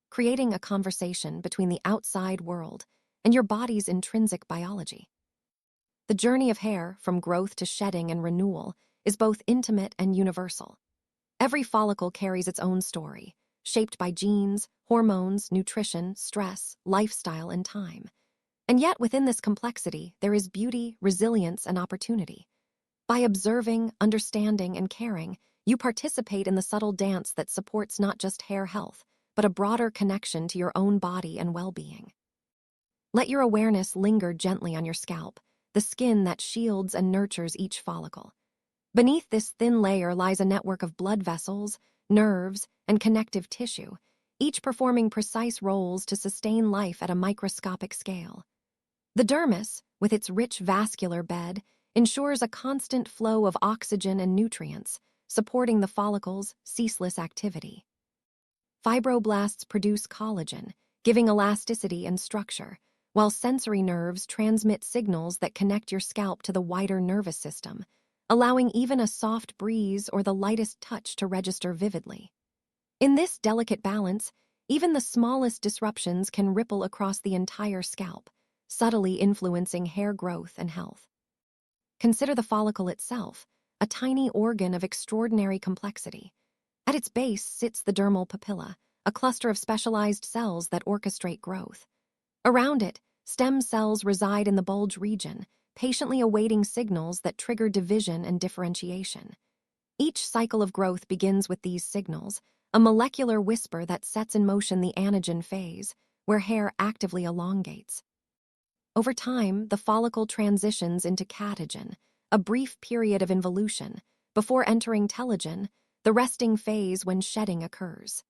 creating a conversation between the outside world and your body's intrinsic biology. The journey of hair, from growth to shedding and renewal, is both intimate and universal. Every follicle carries its own story, shaped by genes, hormones, nutrition, stress, lifestyle, and time. And yet, within this complexity, there is beauty, resilience, and opportunity. By observing, understanding, and caring, you participate in the subtle dance that supports not just hair health, but a broader connection to your own body and well-being. Let your awareness linger gently on your scalp, the skin that shields and nurtures each follicle. Beneath this thin layer lies a network of blood vessels, nerves, and connective tissue, each performing precise roles to sustain life at a microscopic scale. The dermis, with its rich vascular bed, ensures a constant flow of oxygen and nutrients, supporting the follicle's ceaseless activity. Fibroblasts produce collagen, giving elasticity and structure, while sensory nerves transmit signals that connect your scalp to the wider nervous system, allowing even a soft breeze or the lightest touch to register vividly. In this delicate balance, even the smallest disruptions can ripple across the entire scalp, subtly influencing hair growth and health. Consider the follicle itself, a tiny organ of extraordinary complexity. At its base sits the dermal papilla, a cluster of specialized cells that orchestrate growth. Around it, stem cells reside in the bulge region, patiently awaiting signals that trigger division and differentiation. Each cycle of growth begins with these signals, a molecular whisper that sets in motion the anagen phase, where hair actively elongates. Over time, the follicle transitions into catagen, a brief period of involution, before entering telogen, the resting phase when shedding occurs.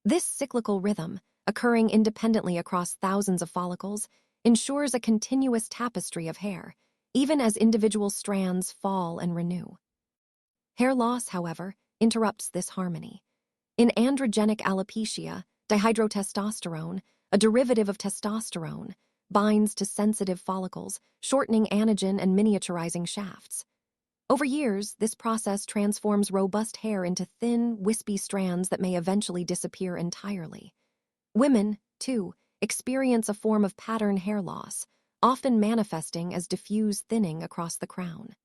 This cyclical rhythm, occurring independently across thousands of follicles, ensures a continuous tapestry of hair, even as individual strands fall and renew. Hair loss, however, interrupts this harmony. In androgenic alopecia, dihydrotestosterone, a derivative of testosterone, binds to sensitive follicles, shortening anagen and miniaturizing shafts. Over years, this process transforms robust hair into thin, wispy strands that may eventually disappear entirely. Women, too, experience a form of pattern hair loss, often manifesting as diffuse thinning across the crown.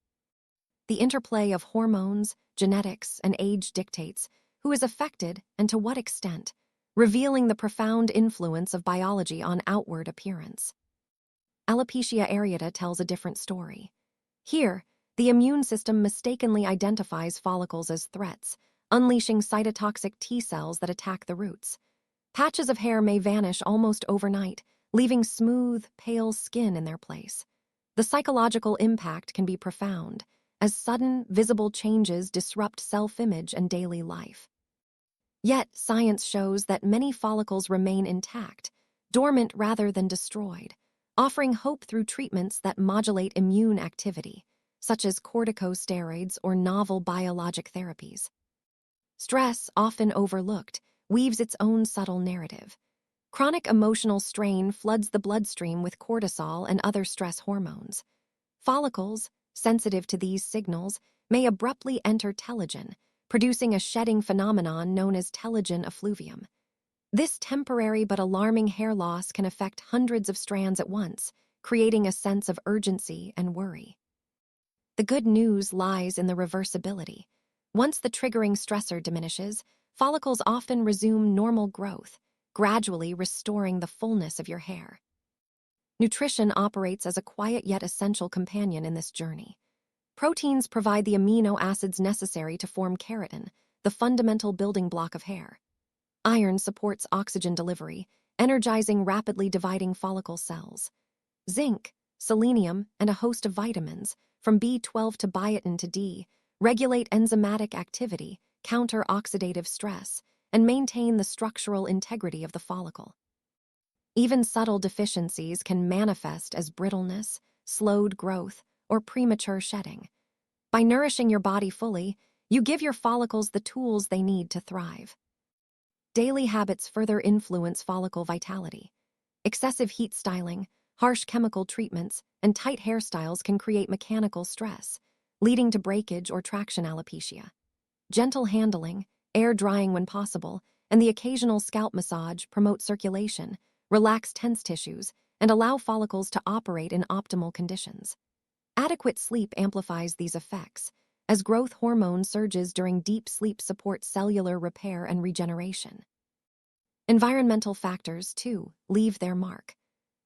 The interplay of hormones, genetics, and age dictates who is affected and to what extent, revealing the profound influence of biology on outward appearance. Alopecia areata tells a different story. Here, the immune system mistakenly identifies follicles as threats, unleashing cytotoxic T cells that attack the roots. Patches of hair may vanish almost overnight, leaving smooth, pale skin in their place. The psychological impact can be profound, as sudden, visible changes disrupt self-image and daily life. Yet, science shows that many follicles remain intact, dormant rather than destroyed, offering hope through treatments that modulate immune activity, such as corticosteroids or novel biologic therapies. Stress, often overlooked, weaves its own subtle narrative. Chronic emotional strain floods the bloodstream with cortisol and other stress hormones. Follicles, sensitive to these signals, may abruptly enter telogen, producing a shedding phenomenon known as telogen effluvium. This temporary but alarming hair loss can affect hundreds of strands at once, creating a sense of urgency and worry. The good news lies in the reversibility. Once the triggering stressor diminishes, follicles often resume normal growth, gradually restoring the fullness of your hair. Nutrition operates as a quiet yet essential companion in this journey. Proteins provide the amino acids necessary to form keratin, the fundamental building block of hair. Iron supports oxygen delivery, energizing rapidly dividing follicle cells. Zinc, selenium, and a host of vitamins, from B12 to biotin to D, regulate enzymatic activity, counter oxidative stress, and maintain the structural integrity of the follicle. Even subtle deficiencies can manifest as brittleness, slowed growth, or premature shedding. By nourishing your body fully, you give your follicles the tools they need to thrive. Daily habits further influence follicle vitality. Excessive heat styling, harsh chemical treatments, and tight hairstyles can create mechanical stress, leading to breakage or traction alopecia. Gentle handling, air drying when possible, and the occasional scalp massage promote circulation, relax tense tissues, and allow follicles to operate in optimal conditions. Adequate sleep amplifies these effects, as growth hormone surges during deep sleep support cellular repair and regeneration. Environmental factors, too, leave their mark.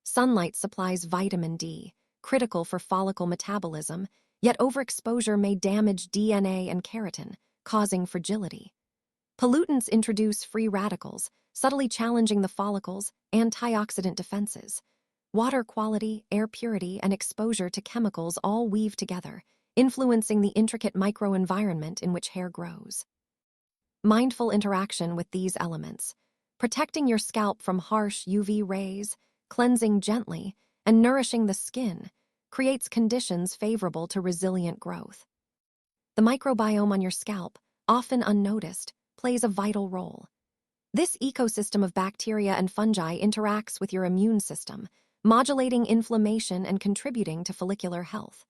Sunlight supplies vitamin D, critical for follicle metabolism, yet overexposure may damage DNA and keratin, causing fragility. Pollutants introduce free radicals, subtly challenging the follicle's antioxidant defenses. Water quality, air purity, and exposure to chemicals all weave together, influencing the intricate microenvironment in which hair grows. Mindful interaction with these elements, protecting your scalp from harsh UV rays, cleansing gently, and nourishing the skin, creates conditions favorable to resilient growth. The microbiome on your scalp, often unnoticed, plays a vital role. This ecosystem of bacteria and fungi interacts with your immune system, modulating inflammation and contributing to follicular health.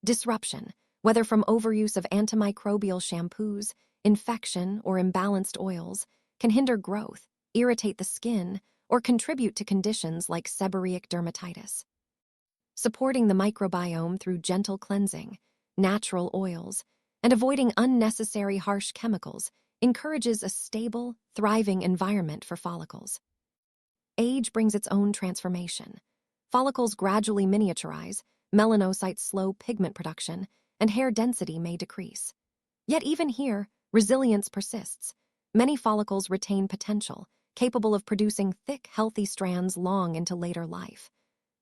Disruption, whether from overuse of antimicrobial shampoos, infection, or imbalanced oils, can hinder growth, irritate the skin, or contribute to conditions like seborrheic dermatitis. supporting the microbiome through gentle cleansing, natural oils, and avoiding unnecessary harsh chemicals encourages a stable, thriving environment for follicles. Age brings its own transformation. Follicles gradually miniaturize, melanocytes slow pigment production, and hair density may decrease. Yet even here, resilience persists. Many follicles retain potential, capable of producing thick, healthy strands long into later life.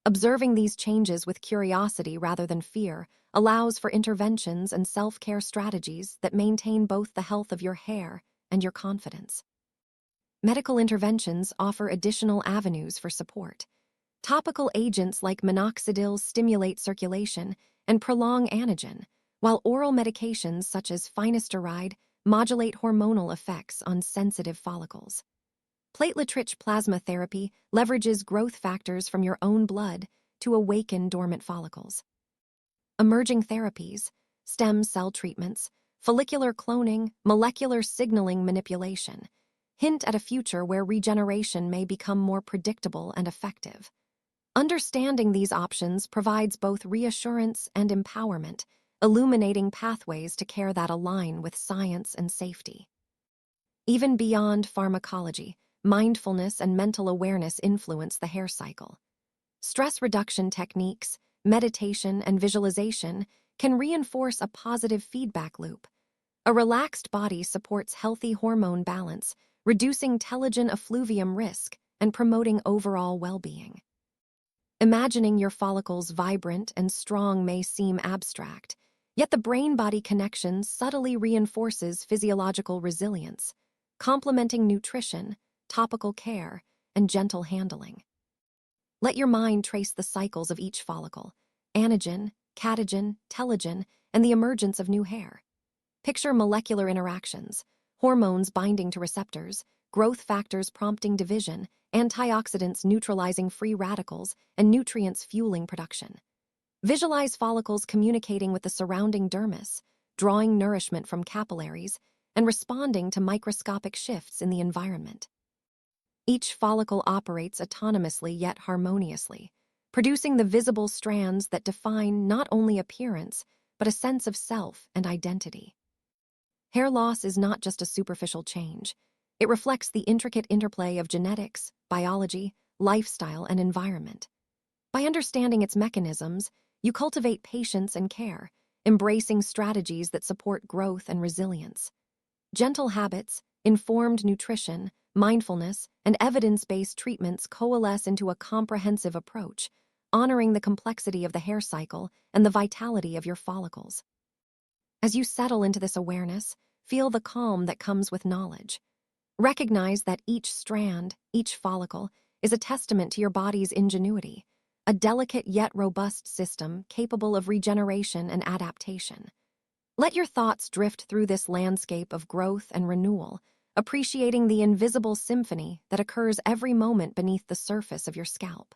Observing these changes with curiosity rather than fear allows for interventions and self-care strategies that maintain both the health of your hair and your confidence. Medical interventions offer additional avenues for support. Topical agents like minoxidil stimulate circulation and prolong anagen, while oral medications such as finasteride modulate hormonal effects on sensitive follicles. Platelet-rich plasma therapy leverages growth factors from your own blood to awaken dormant follicles. Emerging therapies, stem cell treatments, follicular cloning, molecular signaling manipulation hint at a future where regeneration may become more predictable and effective. Understanding these options provides both reassurance and empowerment, illuminating pathways to care that align with science and safety. Even beyond pharmacology, mindfulness and mental awareness influence the hair cycle. Stress reduction techniques, meditation, and visualization can reinforce a positive feedback loop. A relaxed body supports healthy hormone balance, reducing telogen effluvium risk and promoting overall well-being. Imagining your follicles vibrant and strong may seem abstract, yet the brain-body connection subtly reinforces physiological resilience, complementing nutrition, topical care, and gentle handling. Let your mind trace the cycles of each follicle: anagen, catagen, telogen, and the emergence of new hair. Picture molecular interactions, hormones binding to receptors, growth factors prompting division, antioxidants neutralizing free radicals, and nutrients fueling production. Visualize follicles communicating with the surrounding dermis, drawing nourishment from capillaries, and responding to microscopic shifts in the environment. Each follicle operates autonomously yet harmoniously, producing the visible strands that define not only appearance, but a sense of self and identity. Hair loss is not just a superficial change. It reflects the intricate interplay of genetics, biology, lifestyle, and environment. By understanding its mechanisms, you cultivate patience and care, embracing strategies that support growth and resilience. Gentle habits, informed nutrition, mindfulness, and evidence-based treatments coalesce into a comprehensive approach, honoring the complexity of the hair cycle and the vitality of your follicles. As you settle into this awareness, feel the calm that comes with knowledge. Recognize that each strand, each follicle, is a testament to your body's ingenuity, a delicate yet robust system capable of regeneration and adaptation. Let your thoughts drift through this landscape of growth and renewal, appreciating the invisible symphony that occurs every moment beneath the surface of your scalp.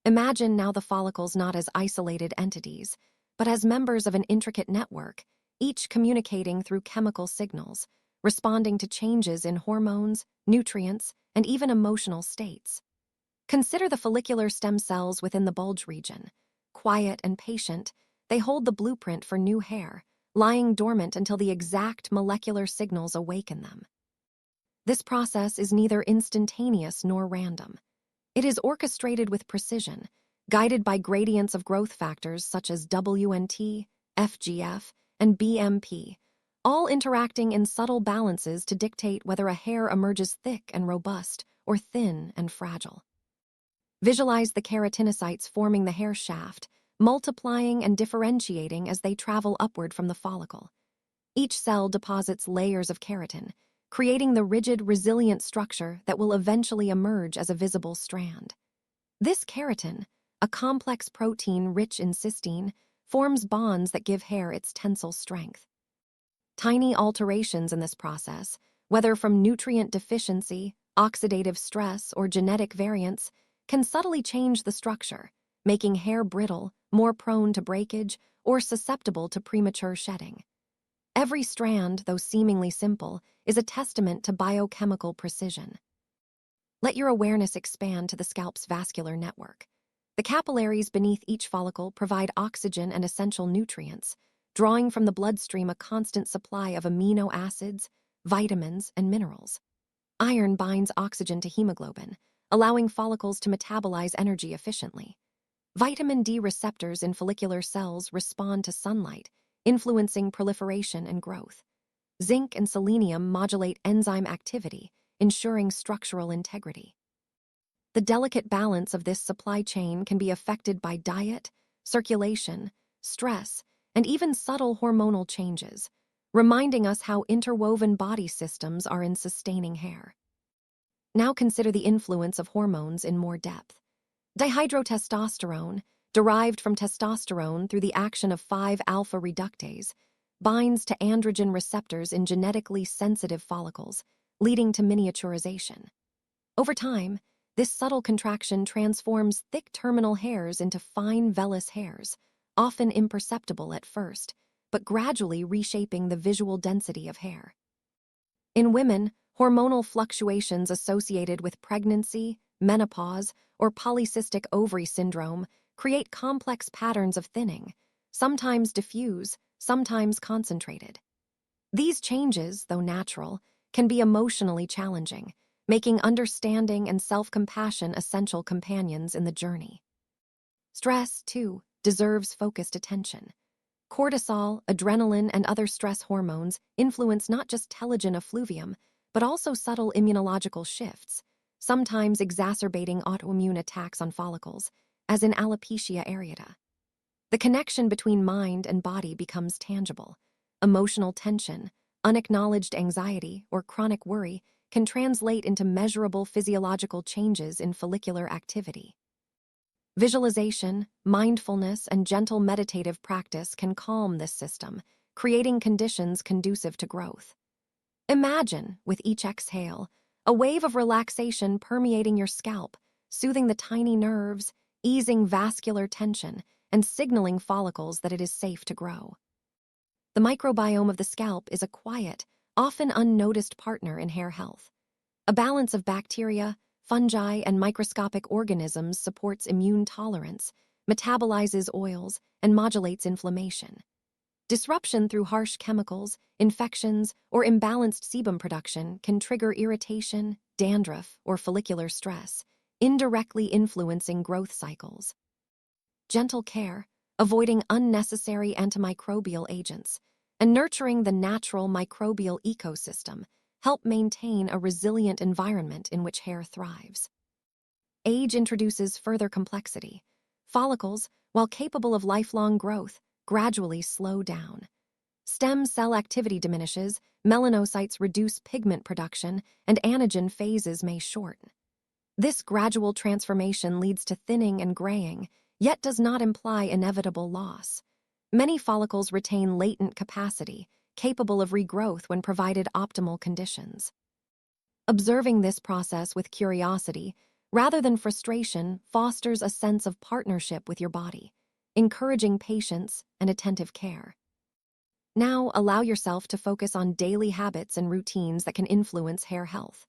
Imagine now the follicles not as isolated entities, but as members of an intricate network, each communicating through chemical signals, responding to changes in hormones, nutrients, and even emotional states. Consider the follicular stem cells within the bulge region. Quiet and patient, they hold the blueprint for new hair, lying dormant until the exact molecular signals awaken them. This process is neither instantaneous nor random. It is orchestrated with precision, guided by gradients of growth factors such as WNT, FGF, and BMP, all interacting in subtle balances to dictate whether a hair emerges thick and robust or thin and fragile. Visualize the keratinocytes forming the hair shaft, multiplying and differentiating as they travel upward from the follicle. Each cell deposits layers of keratin, creating the rigid, resilient structure that will eventually emerge as a visible strand. This keratin, a complex protein rich in cysteine, forms bonds that give hair its tensile strength. Tiny alterations in this process, whether from nutrient deficiency, oxidative stress, or genetic variants, can subtly change the structure, making hair brittle, more prone to breakage, or susceptible to premature shedding. Every strand, though seemingly simple, is a testament to biochemical precision. Let your awareness expand to the scalp's vascular network. The capillaries beneath each follicle provide oxygen and essential nutrients, drawing from the bloodstream a constant supply of amino acids, vitamins, and minerals. Iron binds oxygen to hemoglobin, allowing follicles to metabolize energy efficiently. Vitamin D receptors in follicular cells respond to sunlight, influencing proliferation and growth. Zinc and selenium modulate enzyme activity, ensuring structural integrity. The delicate balance of this supply chain can be affected by diet, circulation, stress, and even subtle hormonal changes, reminding us how interwoven body systems are in sustaining hair. Now consider the influence of hormones in more depth. Dihydrotestosterone, derived from testosterone through the action of 5-alpha reductase, binds to androgen receptors in genetically sensitive follicles, leading to miniaturization. Over time, this subtle contraction transforms thick terminal hairs into fine vellus hairs, often imperceptible at first, but gradually reshaping the visual density of hair. In women, hormonal fluctuations associated with pregnancy, menopause, or polycystic ovary syndrome create complex patterns of thinning, sometimes diffuse, sometimes concentrated. These changes, though natural, can be emotionally challenging, making understanding and self-compassion essential companions in the journey. Stress, too, deserves focused attention. Cortisol, adrenaline, and other stress hormones influence not just telogen effluvium, but also subtle immunological shifts, sometimes exacerbating autoimmune attacks on follicles, as in alopecia areata. The connection between mind and body becomes tangible. Emotional tension, unacknowledged anxiety, or chronic worry can translate into measurable physiological changes in follicular activity. Visualization, mindfulness, and gentle meditative practice can calm this system, creating conditions conducive to growth. Imagine, with each exhale, a wave of relaxation permeating your scalp, soothing the tiny nerves, easing vascular tension, and signaling follicles that it is safe to grow. The microbiome of the scalp is a quiet, often unnoticed partner in hair health. A balance of bacteria, fungi, and microscopic organisms supports immune tolerance, metabolizes oils, and modulates inflammation. Disruption through harsh chemicals, infections, or imbalanced sebum production can trigger irritation, dandruff, or follicular stress, indirectly influencing growth cycles. Gentle care, avoiding unnecessary antimicrobial agents, and nurturing the natural microbial ecosystem help maintain a resilient environment in which hair thrives. Age introduces further complexity. Follicles, while capable of lifelong growth, gradually slow down. Stem cell activity diminishes, melanocytes reduce pigment production, and anagen phases may shorten. This gradual transformation leads to thinning and graying, yet does not imply inevitable loss. Many follicles retain latent capacity, capable of regrowth when provided optimal conditions. Observing this process with curiosity, rather than frustration, fosters a sense of partnership with your body, encouraging patience and attentive care. Now, allow yourself to focus on daily habits and routines that can influence hair health.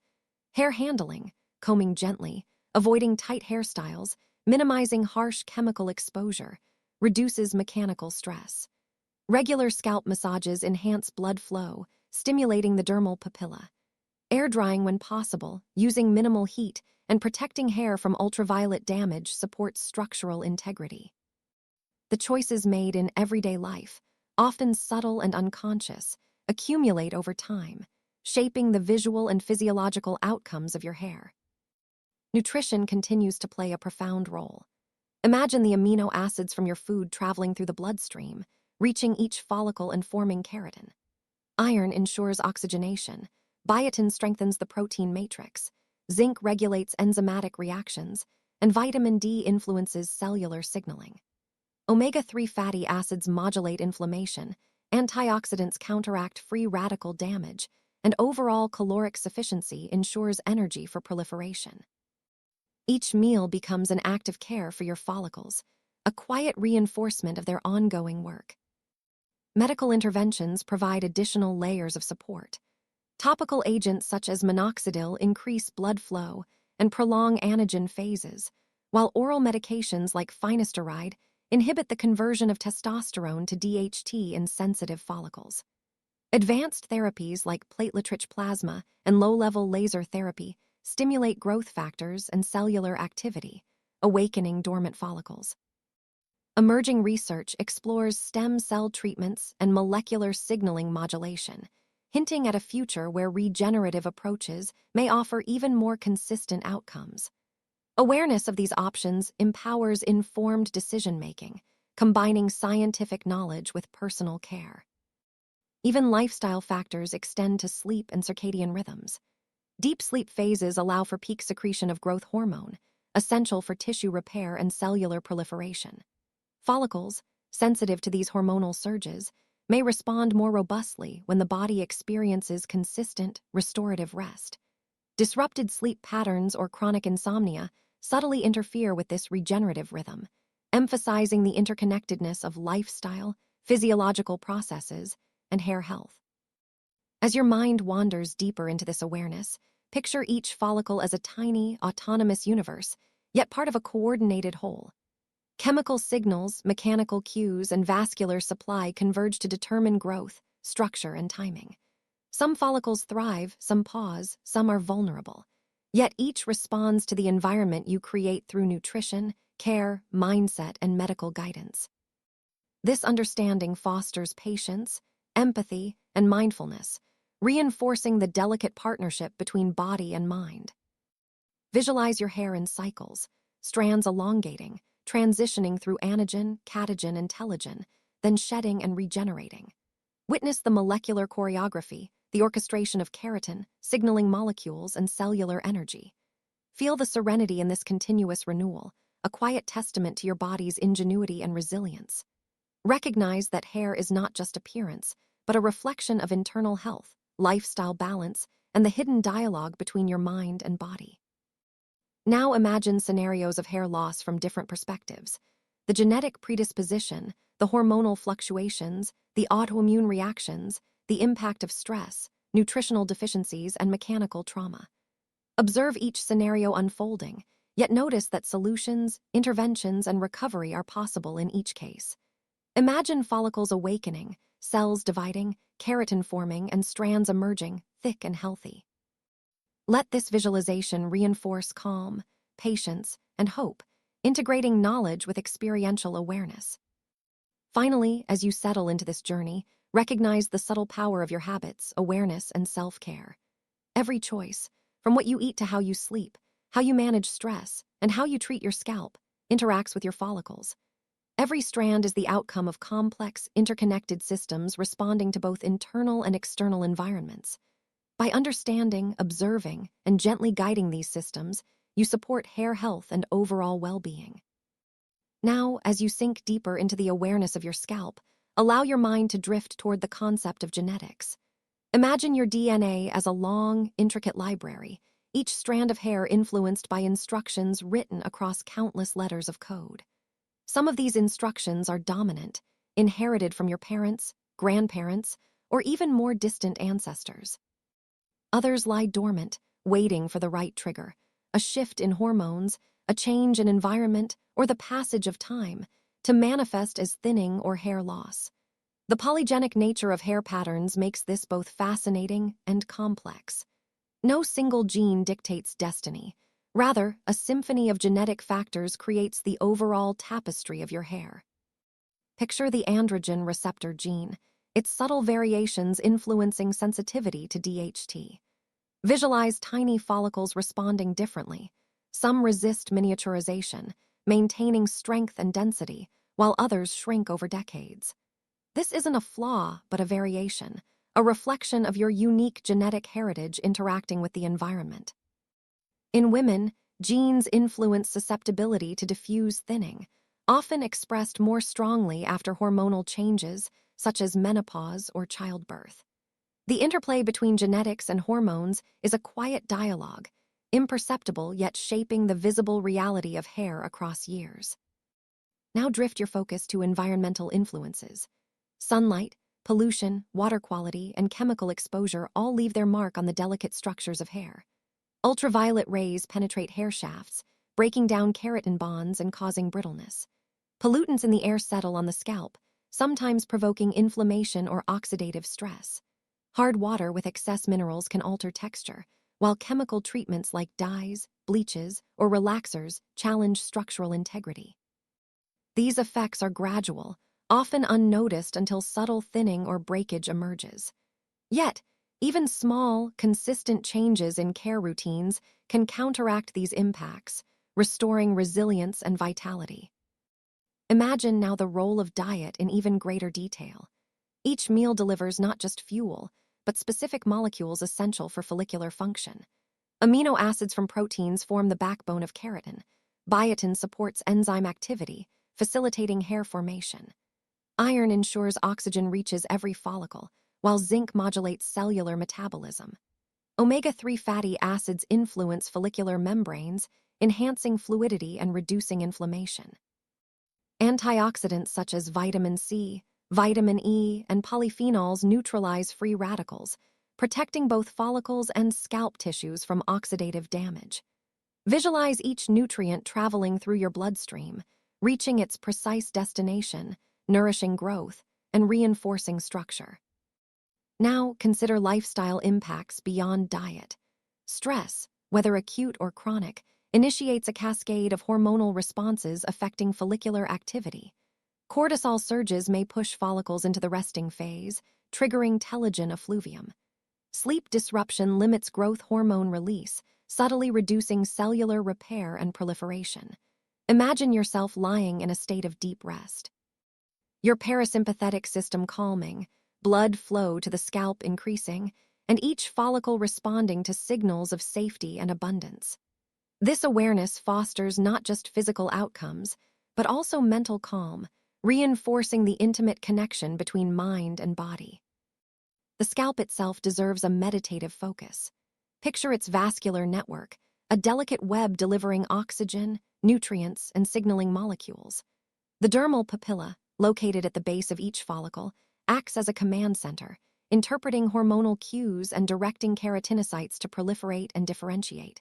Hair handling, combing gently, avoiding tight hairstyles, minimizing harsh chemical exposure, reduces mechanical stress. Regular scalp massages enhance blood flow, stimulating the dermal papilla. Air drying when possible, using minimal heat, and protecting hair from ultraviolet damage supports structural integrity. The choices made in everyday life, often subtle and unconscious, accumulate over time, shaping the visual and physiological outcomes of your hair. Nutrition continues to play a profound role. Imagine the amino acids from your food traveling through the bloodstream, reaching each follicle and forming keratin. Iron ensures oxygenation, biotin strengthens the protein matrix, zinc regulates enzymatic reactions, and vitamin D influences cellular signaling. Omega-3 fatty acids modulate inflammation, antioxidants counteract free radical damage, and overall caloric sufficiency ensures energy for proliferation. Each meal becomes an act of care for your follicles, a quiet reinforcement of their ongoing work. Medical interventions provide additional layers of support. Topical agents such as minoxidil increase blood flow and prolong anagen phases, while oral medications like finasteride inhibit the conversion of testosterone to DHT in sensitive follicles. Advanced therapies like platelet-rich plasma and low-level laser therapy stimulate growth factors and cellular activity, awakening dormant follicles. Emerging research explores stem cell treatments and molecular signaling modulation, hinting at a future where regenerative approaches may offer even more consistent outcomes. Awareness of these options empowers informed decision-making, combining scientific knowledge with personal care. Even lifestyle factors extend to sleep and circadian rhythms. Deep sleep phases allow for peak secretion of growth hormone, essential for tissue repair and cellular proliferation. Follicles, sensitive to these hormonal surges, may respond more robustly when the body experiences consistent, restorative rest. Disrupted sleep patterns or chronic insomnia subtly interfere with this regenerative rhythm, emphasizing the interconnectedness of lifestyle, physiological processes, and hair health. As your mind wanders deeper into this awareness, picture each follicle as a tiny, autonomous universe, yet part of a coordinated whole. Chemical signals, mechanical cues, and vascular supply converge to determine growth, structure, and timing. Some follicles thrive, some pause, some are vulnerable. Yet each responds to the environment you create through nutrition, care, mindset, and medical guidance. This understanding fosters patience, empathy, and mindfulness, reinforcing the delicate partnership between body and mind. Visualize your hair in cycles, strands elongating, transitioning through anagen, catagen, and telogen, then shedding and regenerating. Witness the molecular choreography, the orchestration of keratin, signaling molecules, and cellular energy. Feel the serenity in this continuous renewal, a quiet testament to your body's ingenuity and resilience. Recognize that hair is not just appearance, but a reflection of internal health, lifestyle balance, and the hidden dialogue between your mind and body. Now imagine scenarios of hair loss from different perspectives. The genetic predisposition, the hormonal fluctuations, the autoimmune reactions, the impact of stress, nutritional deficiencies, and mechanical trauma. Observe each scenario unfolding, yet notice that solutions, interventions, and recovery are possible in each case. Imagine follicles awakening, cells dividing, keratin forming, and strands emerging, thick and healthy. Let this visualization reinforce calm, patience, and hope, integrating knowledge with experiential awareness. Finally, as you settle into this journey, recognize the subtle power of your habits, awareness, and self-care. Every choice, from what you eat to how you sleep, how you manage stress, and how you treat your scalp, interacts with your follicles. Every strand is the outcome of complex, interconnected systems responding to both internal and external environments. By understanding, observing, and gently guiding these systems, you support hair health and overall well-being. Now, as you sink deeper into the awareness of your scalp, allow your mind to drift toward the concept of genetics. Imagine your DNA as a long, intricate library, each strand of hair influenced by instructions written across countless letters of code. Some of these instructions are dominant, inherited from your parents, grandparents, or even more distant ancestors. Others lie dormant, waiting for the right trigger, a shift in hormones, a change in environment, or the passage of time, to manifest as thinning or hair loss. The polygenic nature of hair patterns makes this both fascinating and complex. No single gene dictates destiny. Rather, a symphony of genetic factors creates the overall tapestry of your hair. Picture the androgen receptor gene, its subtle variations influencing sensitivity to DHT. Visualize tiny follicles responding differently. Some resist miniaturization, maintaining strength and density, while others shrink over decades. This isn't a flaw, but a variation, a reflection of your unique genetic heritage interacting with the environment. In women, genes influence susceptibility to diffuse thinning, often expressed more strongly after hormonal changes, such as menopause or childbirth. The interplay between genetics and hormones is a quiet dialogue, imperceptible yet shaping the visible reality of hair across years. Now drift your focus to environmental influences. Sunlight, pollution, water quality, and chemical exposure all leave their mark on the delicate structures of hair. Ultraviolet rays penetrate hair shafts, breaking down keratin bonds and causing brittleness. Pollutants in the air settle on the scalp, sometimes provoking inflammation or oxidative stress. Hard water with excess minerals can alter texture, while chemical treatments like dyes, bleaches, or relaxers challenge structural integrity. These effects are gradual, often unnoticed until subtle thinning or breakage emerges. Yet, even small, consistent changes in care routines can counteract these impacts, restoring resilience and vitality. Imagine now the role of diet in even greater detail. Each meal delivers not just fuel, but specific molecules essential for follicular function. Amino acids from proteins form the backbone of keratin. Biotin supports enzyme activity, facilitating hair formation. Iron ensures oxygen reaches every follicle, while zinc modulates cellular metabolism. Omega-3 fatty acids influence follicular membranes, enhancing fluidity and reducing inflammation. Antioxidants such as vitamin C, vitamin E, and polyphenols neutralize free radicals, protecting both follicles and scalp tissues from oxidative damage. Visualize each nutrient traveling through your bloodstream, reaching its precise destination, nourishing growth, and reinforcing structure. Now, consider lifestyle impacts beyond diet. Stress, whether acute or chronic, initiates a cascade of hormonal responses affecting follicular activity. Cortisol surges may push follicles into the resting phase, triggering telogen effluvium. Sleep disruption limits growth hormone release, subtly reducing cellular repair and proliferation. Imagine yourself lying in a state of deep rest. Your parasympathetic system calming, blood flow to the scalp increasing, and each follicle responding to signals of safety and abundance. This awareness fosters not just physical outcomes, but also mental calm, reinforcing the intimate connection between mind and body. The scalp itself deserves a meditative focus. Picture its vascular network, a delicate web delivering oxygen, nutrients, and signaling molecules. The dermal papilla, located at the base of each follicle, acts as a command center, interpreting hormonal cues and directing keratinocytes to proliferate and differentiate.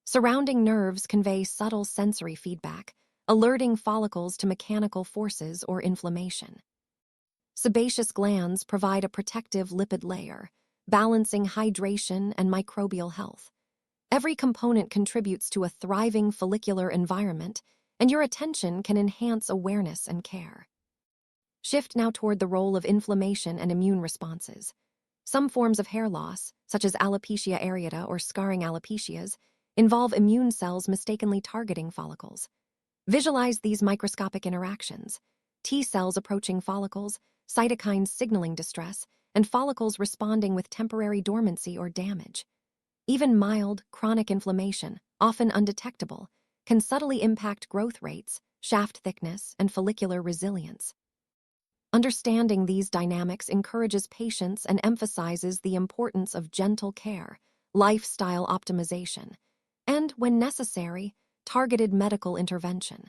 Surrounding nerves convey subtle sensory feedback, alerting follicles to mechanical forces or inflammation. Sebaceous glands provide a protective lipid layer, balancing hydration and microbial health. Every component contributes to a thriving follicular environment, and your attention can enhance awareness and care. Shift now toward the role of inflammation and immune responses. Some forms of hair loss, such as alopecia areata or scarring alopecias, involve immune cells mistakenly targeting follicles. Visualize these microscopic interactions: T cells approaching follicles, cytokines signaling distress, and follicles responding with temporary dormancy or damage. Even mild, chronic inflammation, often undetectable, can subtly impact growth rates, shaft thickness, and follicular resilience. Understanding these dynamics encourages patience and emphasizes the importance of gentle care, lifestyle optimization, and, when necessary, targeted medical intervention.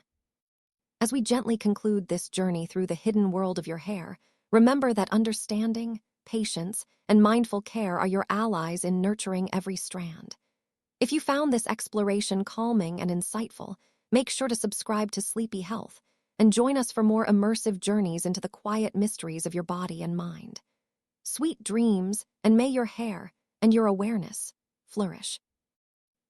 As we gently conclude this journey through the hidden world of your hair, remember that understanding, patience, and mindful care are your allies in nurturing every strand. If you found this exploration calming and insightful, make sure to subscribe to Sleepy Health and join us for more immersive journeys into the quiet mysteries of your body and mind. Sweet dreams, and may your hair and your awareness flourish.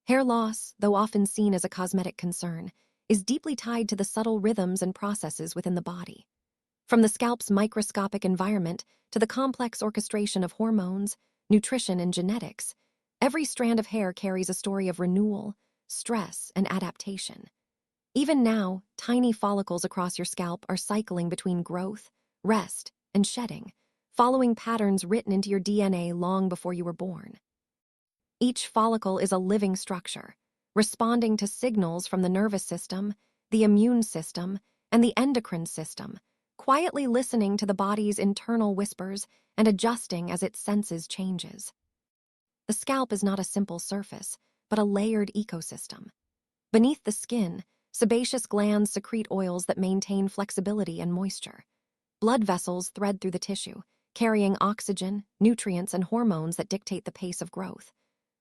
Hair loss, though often seen as a cosmetic concern, is deeply tied to the subtle rhythms and processes within the body. From the scalp's microscopic environment to the complex orchestration of hormones, nutrition, and genetics, every strand of hair carries a story of renewal, stress, and adaptation. Even now, tiny follicles across your scalp are cycling between growth, rest, and shedding, following patterns written into your DNA long before you were born. Each follicle is a living structure, responding to signals from the nervous system, the immune system, and the endocrine system, quietly listening to the body's internal whispers and adjusting as it senses changes. The scalp is not a simple surface, but a layered ecosystem. Beneath the skin, sebaceous glands secrete oils that maintain flexibility and moisture. Blood vessels thread through the tissue, carrying oxygen, nutrients, and hormones that dictate the pace of growth.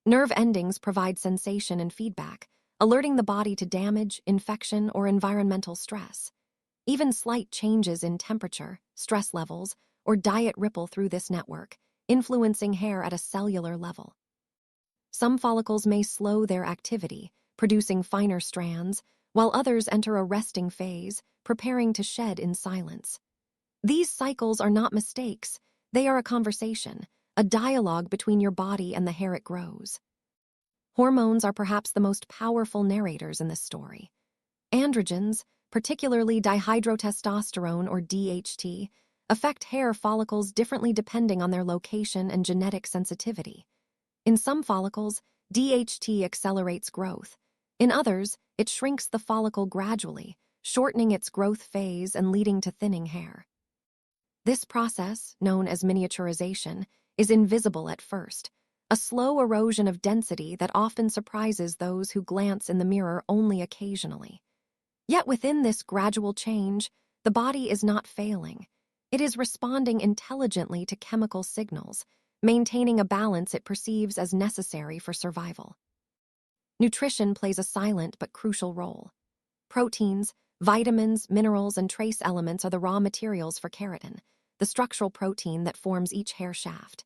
Nerve endings provide sensation and feedback, alerting the body to damage, infection, or environmental stress. Even slight changes in temperature, stress levels, or diet ripple through this network, influencing hair at a cellular level. Some follicles may slow their activity, producing finer strands, while others enter a resting phase, preparing to shed in silence. These cycles are not mistakes, they are a conversation, a dialogue between your body and the hair it grows. Hormones are perhaps the most powerful narrators in this story. Androgens, particularly dihydrotestosterone or DHT, affect hair follicles differently depending on their location and genetic sensitivity. In some follicles, DHT accelerates growth. In others, it shrinks the follicle gradually, shortening its growth phase and leading to thinning hair. This process, known as miniaturization, is invisible at first, a slow erosion of density that often surprises those who glance in the mirror only occasionally. Yet within this gradual change, the body is not failing. It is responding intelligently to chemical signals, maintaining a balance it perceives as necessary for survival. Nutrition plays a silent but crucial role. Proteins, vitamins, minerals, and trace elements are the raw materials for keratin, the structural protein that forms each hair shaft.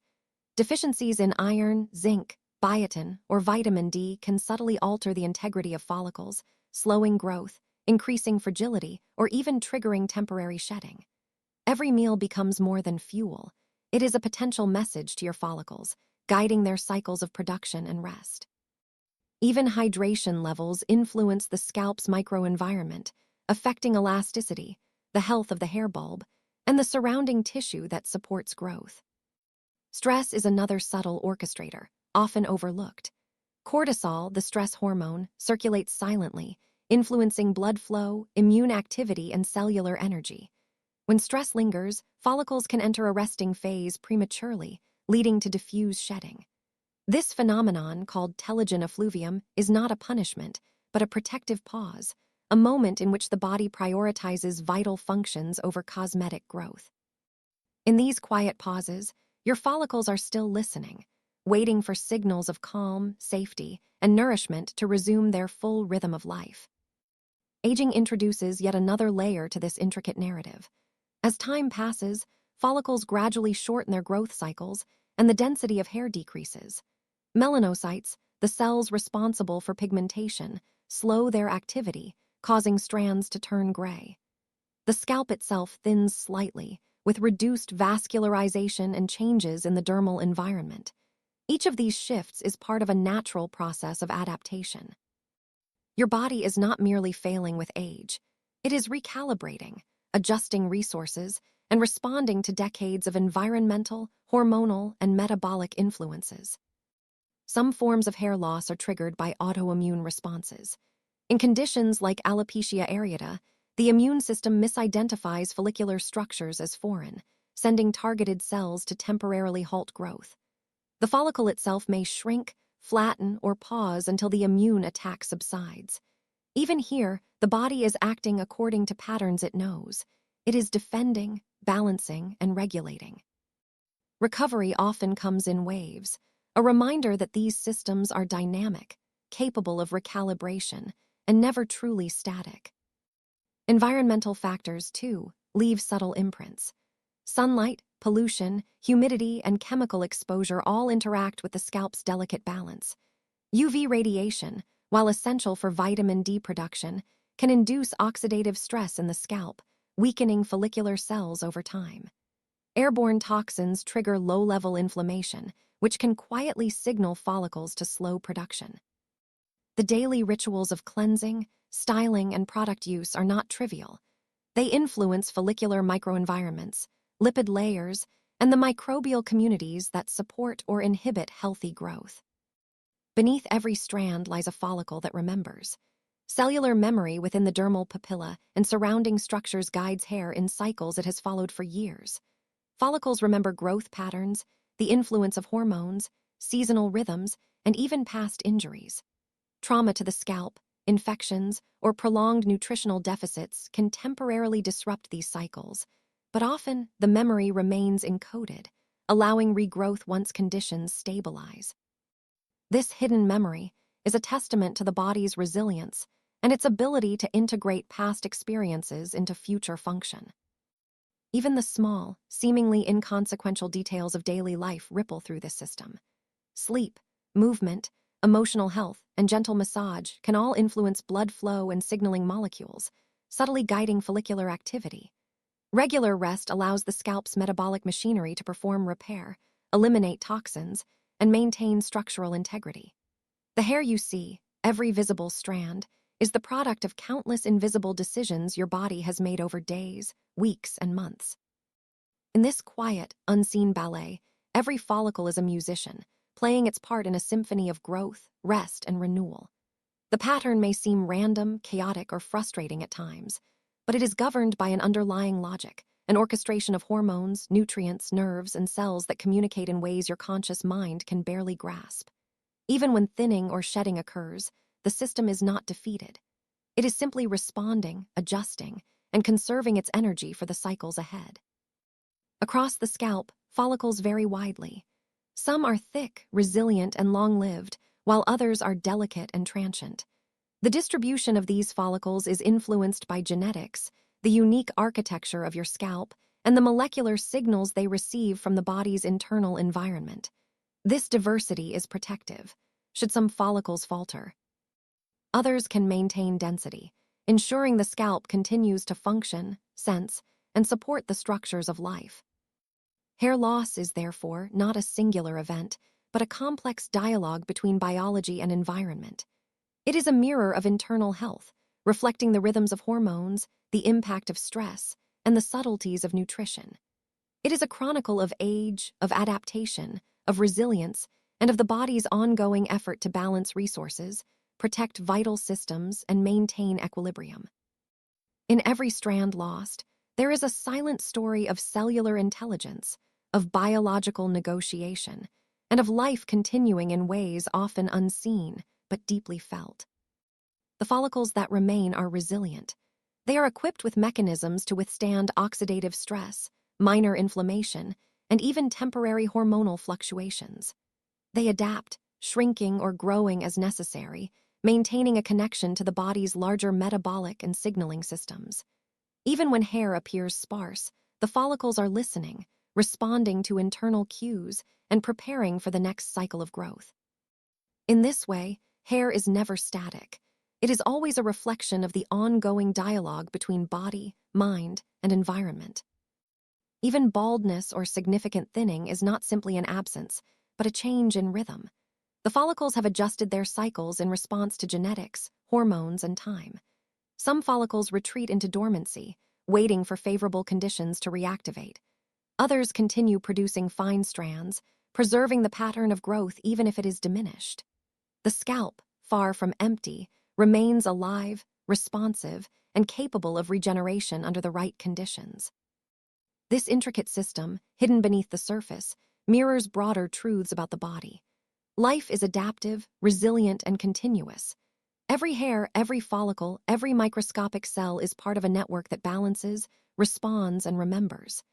Deficiencies in iron, zinc, biotin, or vitamin D can subtly alter the integrity of follicles, slowing growth, increasing fragility, or even triggering temporary shedding. Every meal becomes more than fuel. It is a potential message to your follicles, guiding their cycles of production and rest. Even hydration levels influence the scalp's microenvironment, affecting elasticity, the health of the hair bulb, and the surrounding tissue that supports growth. Stress is another subtle orchestrator, often overlooked. Cortisol, the stress hormone, circulates silently, influencing blood flow, immune activity, and cellular energy. When stress lingers, follicles can enter a resting phase prematurely, leading to diffuse shedding. This phenomenon, called telogen effluvium, is not a punishment, but a protective pause, a moment in which the body prioritizes vital functions over cosmetic growth. In these quiet pauses, your follicles are still listening, waiting for signals of calm, safety, and nourishment to resume their full rhythm of life. Aging introduces yet another layer to this intricate narrative. As time passes, follicles gradually shorten their growth cycles, and the density of hair decreases. Melanocytes, the cells responsible for pigmentation, slow their activity, causing strands to turn gray. The scalp itself thins slightly, with reduced vascularization and changes in the dermal environment. Each of these shifts is part of a natural process of adaptation. Your body is not merely failing with age. It is recalibrating, adjusting resources, and responding to decades of environmental, hormonal, and metabolic influences. Some forms of hair loss are triggered by autoimmune responses. In conditions like alopecia areata, the immune system misidentifies follicular structures as foreign, sending targeted cells to temporarily halt growth. The follicle itself may shrink, flatten, or pause until the immune attack subsides. Even here, the body is acting according to patterns it knows. It is defending, balancing, and regulating. Recovery often comes in waves, a reminder that these systems are dynamic, capable of recalibration, and never truly static. Environmental factors, too, leave subtle imprints. Sunlight, pollution, humidity, and chemical exposure all interact with the scalp's delicate balance. UV radiation, while essential for vitamin D production, can induce oxidative stress in the scalp, weakening follicular cells over time. Airborne toxins trigger low-level inflammation, which can quietly signal follicles to slow production. The daily rituals of cleansing, styling, and product use are not trivial. They influence follicular microenvironments, lipid layers, and the microbial communities that support or inhibit healthy growth. Beneath every strand lies a follicle that remembers. Cellular memory within the dermal papilla and surrounding structures guides hair in cycles it has followed for years. Follicles remember growth patterns, the influence of hormones, seasonal rhythms, and even past injuries. Trauma to the scalp, infections, or prolonged nutritional deficits can temporarily disrupt these cycles, but often the memory remains encoded, allowing regrowth once conditions stabilize. This hidden memory, is a testament to the body's resilience and its ability to integrate past experiences into future function. Even the small, seemingly inconsequential details of daily life ripple through this system. Sleep, movement, emotional health, and gentle massage can all influence blood flow and signaling molecules, subtly guiding follicular activity. Regular rest allows the scalp's metabolic machinery to perform repair, eliminate toxins, and maintain structural integrity. The hair you see, every visible strand, is the product of countless invisible decisions your body has made over days, weeks, and months. In this quiet, unseen ballet, every follicle is a musician, playing its part in a symphony of growth, rest, and renewal. The pattern may seem random, chaotic, or frustrating at times, but it is governed by an underlying logic, an orchestration of hormones, nutrients, nerves, and cells that communicate in ways your conscious mind can barely grasp. Even when thinning or shedding occurs, the system is not defeated. It is simply responding, adjusting, and conserving its energy for the cycles ahead. Across the scalp, follicles vary widely. Some are thick, resilient, and long-lived, while others are delicate and transient. The distribution of these follicles is influenced by genetics, the unique architecture of your scalp, and the molecular signals they receive from the body's internal environment. This diversity is protective, should some follicles falter. Others can maintain density, ensuring the scalp continues to function, sense, and support the structures of life. Hair loss is therefore not a singular event, but a complex dialogue between biology and environment. It is a mirror of internal health, reflecting the rhythms of hormones, the impact of stress, and the subtleties of nutrition. It is a chronicle of age, of adaptation, of resilience, and of the body's ongoing effort to balance resources, protect vital systems, and maintain equilibrium. In every strand lost, there is a silent story of cellular intelligence, of biological negotiation, and of life continuing in ways often unseen but deeply felt. The follicles that remain are resilient. They are equipped with mechanisms to withstand oxidative stress, minor inflammation, and even temporary hormonal fluctuations. They adapt, shrinking or growing as necessary, maintaining a connection to the body's larger metabolic and signaling systems. Even when hair appears sparse, the follicles are listening, responding to internal cues, and preparing for the next cycle of growth. In this way, hair is never static. It is always a reflection of the ongoing dialogue between body, mind, and environment. Even baldness or significant thinning is not simply an absence, but a change in rhythm. The follicles have adjusted their cycles in response to genetics, hormones, and time. Some follicles retreat into dormancy, waiting for favorable conditions to reactivate. Others continue producing fine strands, preserving the pattern of growth even if it is diminished. The scalp, far from empty, remains alive, responsive, and capable of regeneration under the right conditions. This intricate system, hidden beneath the surface, mirrors broader truths about the body. Life is adaptive, resilient, and continuous. Every hair, every follicle, every microscopic cell is part of a network that balances, responds, and remembers.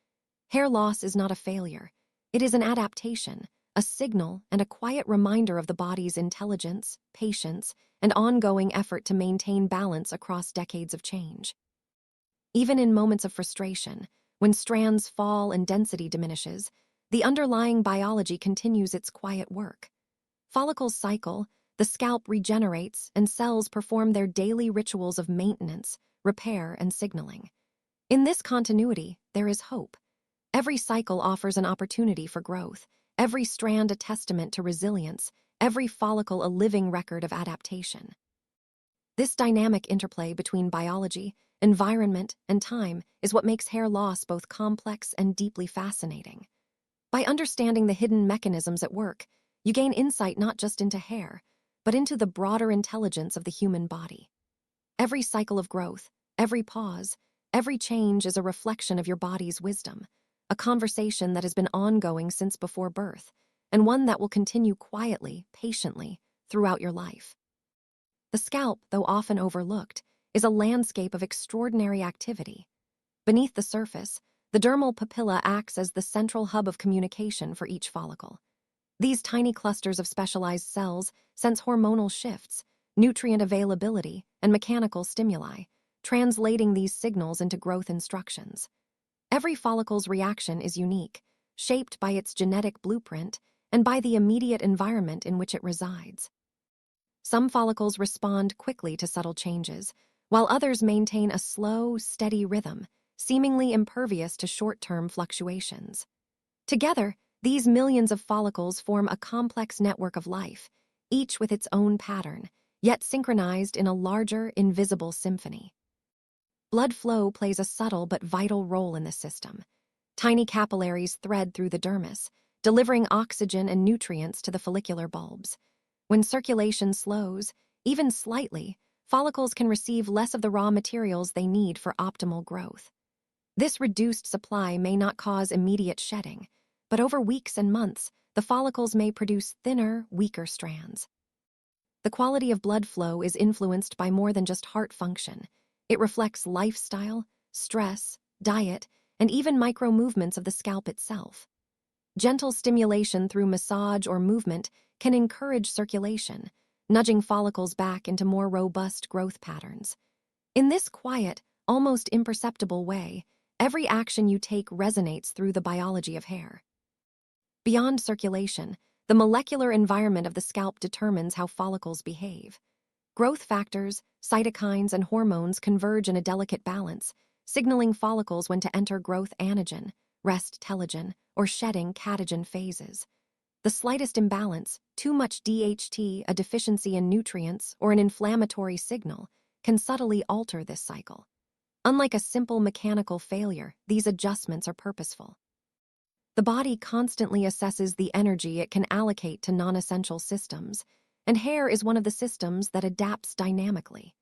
Hair loss is not a failure. It is an adaptation, a signal, and a quiet reminder of the body's intelligence, patience, and ongoing effort to maintain balance across decades of change. Even in moments of frustration, when strands fall and density diminishes, the underlying biology continues its quiet work. Follicles cycle, the scalp regenerates, and cells perform their daily rituals of maintenance, repair, and signaling. In this continuity, there is hope. Every cycle offers an opportunity for growth, every strand a testament to resilience, every follicle a living record of adaptation. This dynamic interplay between biology, environment, and time is what makes hair loss both complex and deeply fascinating. By understanding the hidden mechanisms at work, you gain insight not just into hair, but into the broader intelligence of the human body. Every cycle of growth, every pause, every change is a reflection of your body's wisdom, a conversation that has been ongoing since before birth, and one that will continue quietly, patiently, throughout your life. The scalp, though often overlooked, is a landscape of extraordinary activity. Beneath the surface, the dermal papilla acts as the central hub of communication for each follicle. These tiny clusters of specialized cells sense hormonal shifts, nutrient availability, and mechanical stimuli, translating these signals into growth instructions. Every follicle's reaction is unique, shaped by its genetic blueprint and by the immediate environment in which it resides. Some follicles respond quickly to subtle changes, while others maintain a slow, steady rhythm, seemingly impervious to short-term fluctuations. Together, these millions of follicles form a complex network of life, each with its own pattern, yet synchronized in a larger, invisible symphony. Blood flow plays a subtle but vital role in this system. Tiny capillaries thread through the dermis, delivering oxygen and nutrients to the follicular bulbs. When circulation slows, even slightly, follicles can receive less of the raw materials they need for optimal growth. This reduced supply may not cause immediate shedding, but over weeks and months, the follicles may produce thinner, weaker strands. The quality of blood flow is influenced by more than just heart function. It reflects lifestyle, stress, diet, and even micro-movements of the scalp itself. Gentle stimulation through massage or movement can encourage circulation, nudging follicles back into more robust growth patterns. In this quiet, almost imperceptible way, every action you take resonates through the biology of hair. Beyond circulation, the molecular environment of the scalp determines how follicles behave. Growth factors, cytokines, and hormones converge in a delicate balance, signaling follicles when to enter growth anagen, rest telogen, or shedding catagen phases. The slightest imbalance, too much DHT, a deficiency in nutrients, or an inflammatory signal, can subtly alter this cycle. Unlike a simple mechanical failure, these adjustments are purposeful. The body constantly assesses the energy it can allocate to non-essential systems, and hair is one of the systems that adapts dynamically.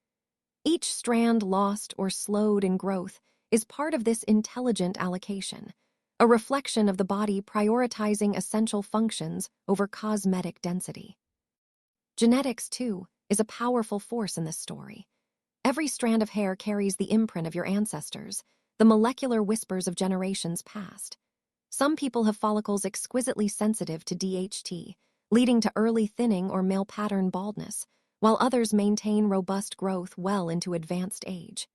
Each strand lost or slowed in growth is part of this intelligent allocation, a reflection of the body prioritizing essential functions over cosmetic density. Genetics, too, is a powerful force in this story. Every strand of hair carries the imprint of your ancestors, the molecular whispers of generations past. Some people have follicles exquisitely sensitive to DHT, leading to early thinning or male pattern baldness, while others maintain robust growth well into advanced age.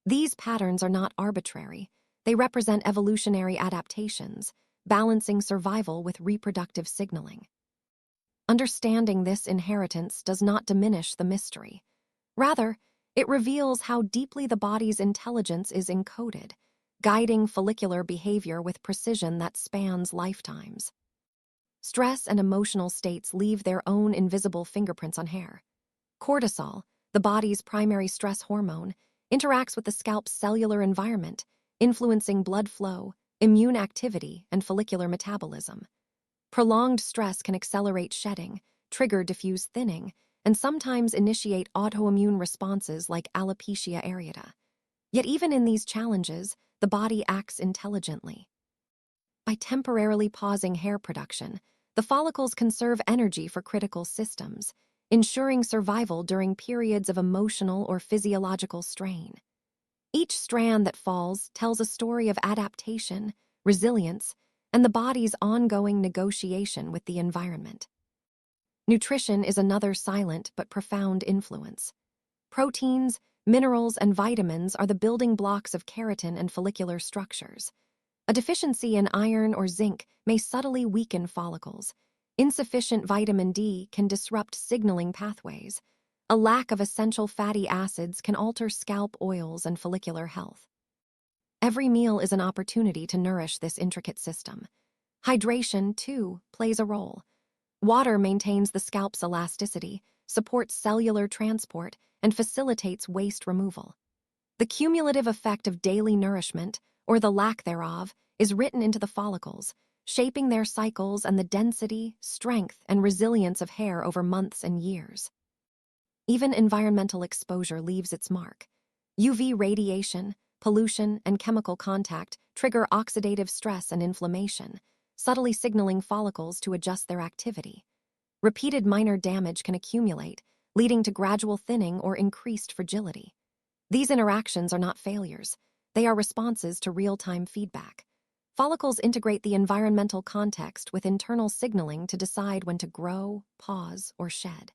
These patterns are not arbitrary. They represent evolutionary adaptations, balancing survival with reproductive signaling. Understanding this inheritance does not diminish the mystery. Rather, it reveals how deeply the body's intelligence is encoded, guiding follicular behavior with precision that spans lifetimes. Stress and emotional states leave their own invisible fingerprints on hair. Cortisol, the body's primary stress hormone, interacts with the scalp's cellular environment, influencing blood flow, immune activity, and follicular metabolism. Prolonged stress can accelerate shedding, trigger diffuse thinning, and sometimes initiate autoimmune responses like alopecia areata. Yet even in these challenges, the body acts intelligently. By temporarily pausing hair production, the follicles conserve energy for critical systems, ensuring survival during periods of emotional or physiological strain. Each strand that falls tells a story of adaptation, resilience, and the body's ongoing negotiation with the environment. Nutrition is another silent but profound influence. Proteins, minerals, and vitamins are the building blocks of keratin and follicular structures. A deficiency in iron or zinc may subtly weaken follicles. Insufficient vitamin D can disrupt signaling pathways. A lack of essential fatty acids can alter scalp oils and follicular health. Every meal is an opportunity to nourish this intricate system. Hydration, too, plays a role. Water maintains the scalp's elasticity, supports cellular transport, and facilitates waste removal. The cumulative effect of daily nourishment, or the lack thereof, is written into the follicles, shaping their cycles and the density, strength, and resilience of hair over months and years. Even environmental exposure leaves its mark. UV radiation, pollution, and chemical contact trigger oxidative stress and inflammation, subtly signaling follicles to adjust their activity. Repeated minor damage can accumulate, leading to gradual thinning or increased fragility. These interactions are not failures. They are responses to real-time feedback. Follicles integrate the environmental context with internal signaling to decide when to grow, pause, or shed.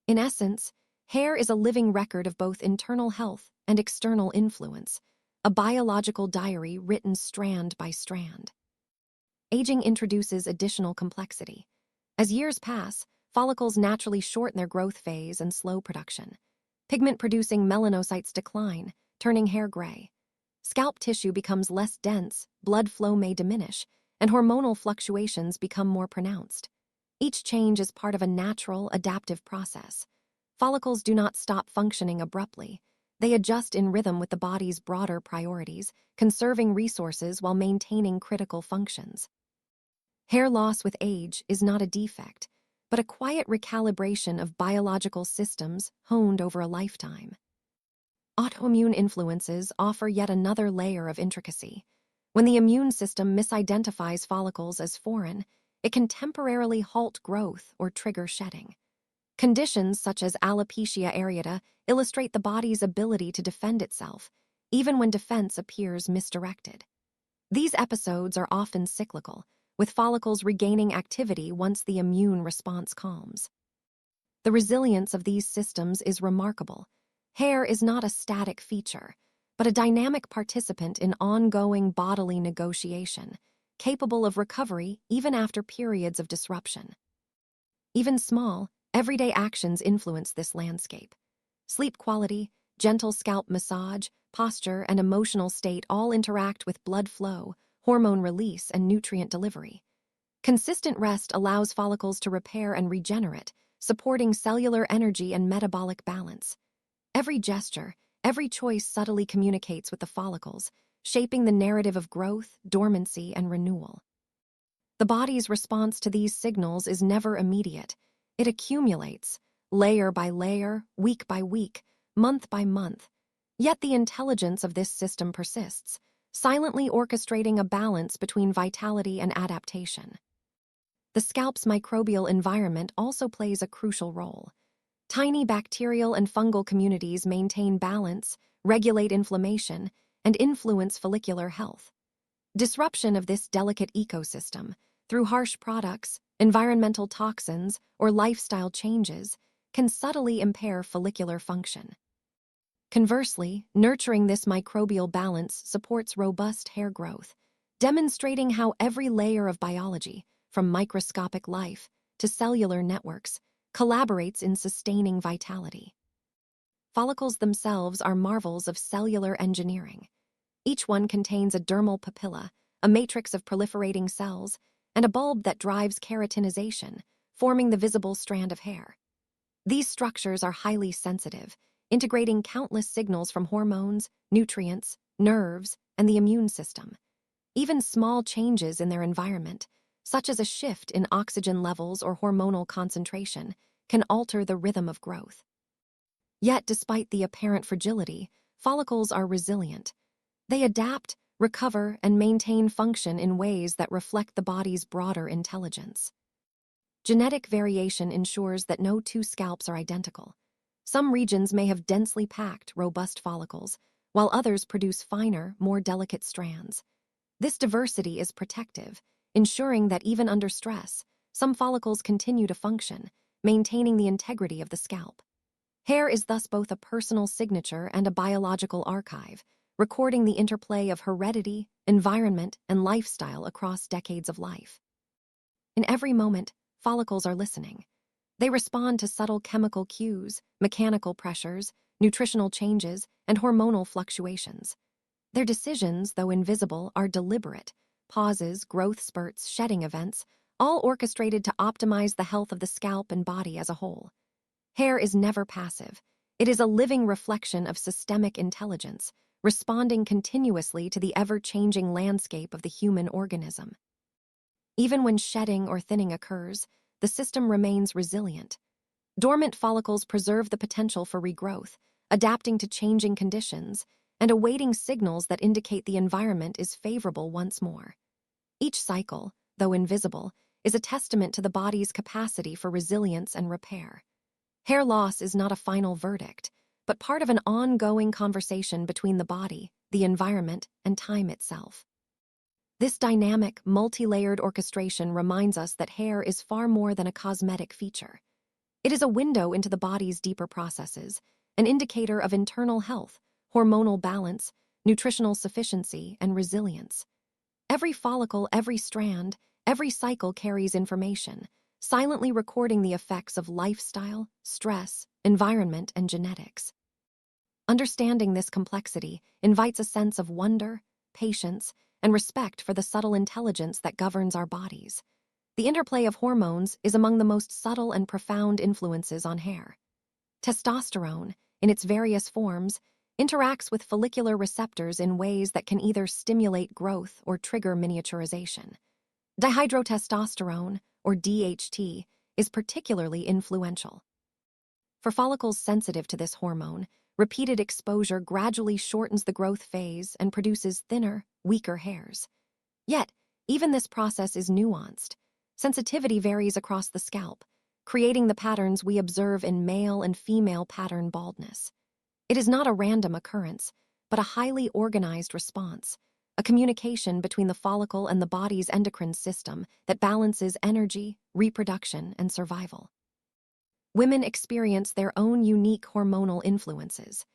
In essence, hair is a living record of both internal health and external influence, a biological diary written strand by strand. Aging introduces additional complexity. As years pass, follicles naturally shorten their growth phase and slow production. Pigment-producing melanocytes decline, turning hair gray. Scalp tissue becomes less dense, blood flow may diminish, and hormonal fluctuations become more pronounced. Each change is part of a natural, adaptive process. Follicles do not stop functioning abruptly. They adjust in rhythm with the body's broader priorities, conserving resources while maintaining critical functions. Hair loss with age is not a defect, but a quiet recalibration of biological systems honed over a lifetime. Autoimmune influences offer yet another layer of intricacy. When the immune system misidentifies follicles as foreign, it can temporarily halt growth or trigger shedding. Conditions such as alopecia areata illustrate the body's ability to defend itself, even when defense appears misdirected. These episodes are often cyclical, with follicles regaining activity once the immune response calms. The resilience of these systems is remarkable. Hair is not a static feature, but a dynamic participant in ongoing bodily negotiation, capable of recovery even after periods of disruption. Even small, everyday actions influence this landscape. Sleep quality, gentle scalp massage, posture, and emotional state all interact with blood flow, hormone release, and nutrient delivery. Consistent rest allows follicles to repair and regenerate, supporting cellular energy and metabolic balance. Every gesture, every choice subtly communicates with the follicles, shaping the narrative of growth, dormancy, and renewal. The body's response to these signals is never immediate. It accumulates, layer by layer, week by week, month by month. Yet the intelligence of this system persists, silently orchestrating a balance between vitality and adaptation. The scalp's microbial environment also plays a crucial role. Tiny bacterial and fungal communities maintain balance, regulate inflammation, and influence follicular health. Disruption of this delicate ecosystem, through harsh products, environmental toxins, or lifestyle changes, can subtly impair follicular function. Conversely, nurturing this microbial balance supports robust hair growth, demonstrating how every layer of biology, from microscopic life to cellular networks, collaborates in sustaining vitality. Follicles themselves are marvels of cellular engineering. Each one contains a dermal papilla, a matrix of proliferating cells, and a bulb that drives keratinization, forming the visible strand of hair. These structures are highly sensitive, integrating countless signals from hormones, nutrients, nerves, and the immune system. Even small changes in their environment, such as a shift in oxygen levels or hormonal concentration, can alter the rhythm of growth. Yet, despite the apparent fragility, follicles are resilient. They adapt, recover, and maintain function in ways that reflect the body's broader intelligence. Genetic variation ensures that no two scalps are identical. Some regions may have densely packed, robust follicles, while others produce finer, more delicate strands. This diversity is protective, ensuring that even under stress, some follicles continue to function, maintaining the integrity of the scalp. Hair is thus both a personal signature and a biological archive, recording the interplay of heredity, environment, and lifestyle across decades of life. In every moment, follicles are listening. They respond to subtle chemical cues, mechanical pressures, nutritional changes, and hormonal fluctuations. Their decisions, though invisible, are deliberate. Pauses, growth spurts, shedding events, all orchestrated to optimize the health of the scalp and body as a whole. Hair is never passive. It is a living reflection of systemic intelligence, responding continuously to the ever-changing landscape of the human organism. Even when shedding or thinning occurs, the system remains resilient. Dormant follicles preserve the potential for regrowth, adapting to changing conditions, and awaiting signals that indicate the environment is favorable once more. Each cycle, though invisible, is a testament to the body's capacity for resilience and repair. Hair loss is not a final verdict, but part of an ongoing conversation between the body, the environment, and time itself. This dynamic, multi-layered orchestration reminds us that hair is far more than a cosmetic feature. It is a window into the body's deeper processes, an indicator of internal health, hormonal balance, nutritional sufficiency, and resilience. Every follicle, every strand, every cycle carries information, silently recording the effects of lifestyle, stress, environment, and genetics. Understanding this complexity invites a sense of wonder, patience, and respect for the subtle intelligence that governs our bodies. The interplay of hormones is among the most subtle and profound influences on hair. Testosterone, in its various forms, interacts with follicular receptors in ways that can either stimulate growth or trigger miniaturization. Dihydrotestosterone, or DHT, is particularly influential. For follicles sensitive to this hormone, repeated exposure gradually shortens the growth phase and produces thinner, weaker hairs. Yet, even this process is nuanced. Sensitivity varies across the scalp, creating the patterns we observe in male and female pattern baldness. It is not a random occurrence, but a highly organized response, a communication between the follicle and the body's endocrine system that balances energy, reproduction, and survival. Women experience their own unique hormonal influences.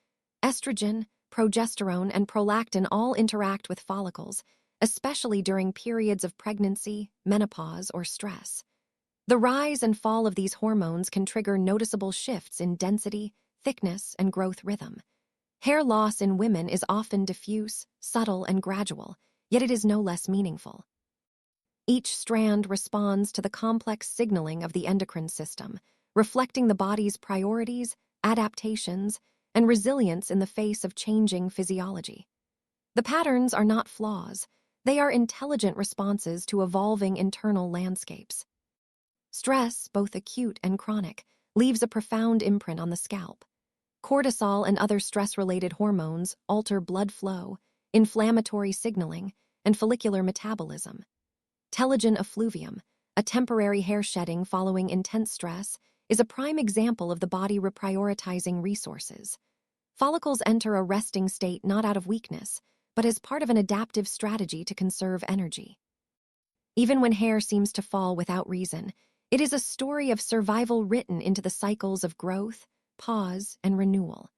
Estrogen, progesterone, and prolactin all interact with follicles, especially during periods of pregnancy, menopause, or stress. The rise and fall of these hormones can trigger noticeable shifts in density, thickness, and growth rhythm. Hair loss in women is often diffuse, subtle, and gradual, yet it is no less meaningful. Each strand responds to the complex signaling of the endocrine system, reflecting the body's priorities, adaptations, and resilience in the face of changing physiology. The patterns are not flaws, they are intelligent responses to evolving internal landscapes. Stress, both acute and chronic, leaves a profound imprint on the scalp. Cortisol and other stress-related hormones alter blood flow, inflammatory signaling, and follicular metabolism. Telogen effluvium, a temporary hair shedding following intense stress, is a prime example of the body reprioritizing resources. Follicles enter a resting state not out of weakness, but as part of an adaptive strategy to conserve energy. Even when hair seems to fall without reason, it is a story of survival written into the cycles of growth, pause, and renewal.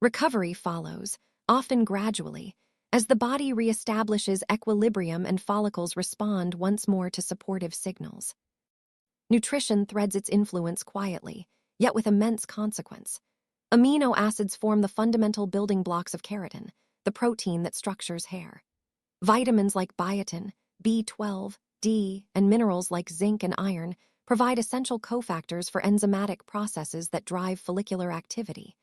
Recovery follows, often gradually, as the body reestablishes equilibrium and follicles respond once more to supportive signals. Nutrition threads its influence quietly, yet with immense consequence. Amino acids form the fundamental building blocks of keratin, the protein that structures hair. Vitamins like biotin, B12, D, and minerals like zinc and iron provide essential cofactors for enzymatic processes that drive follicular activity.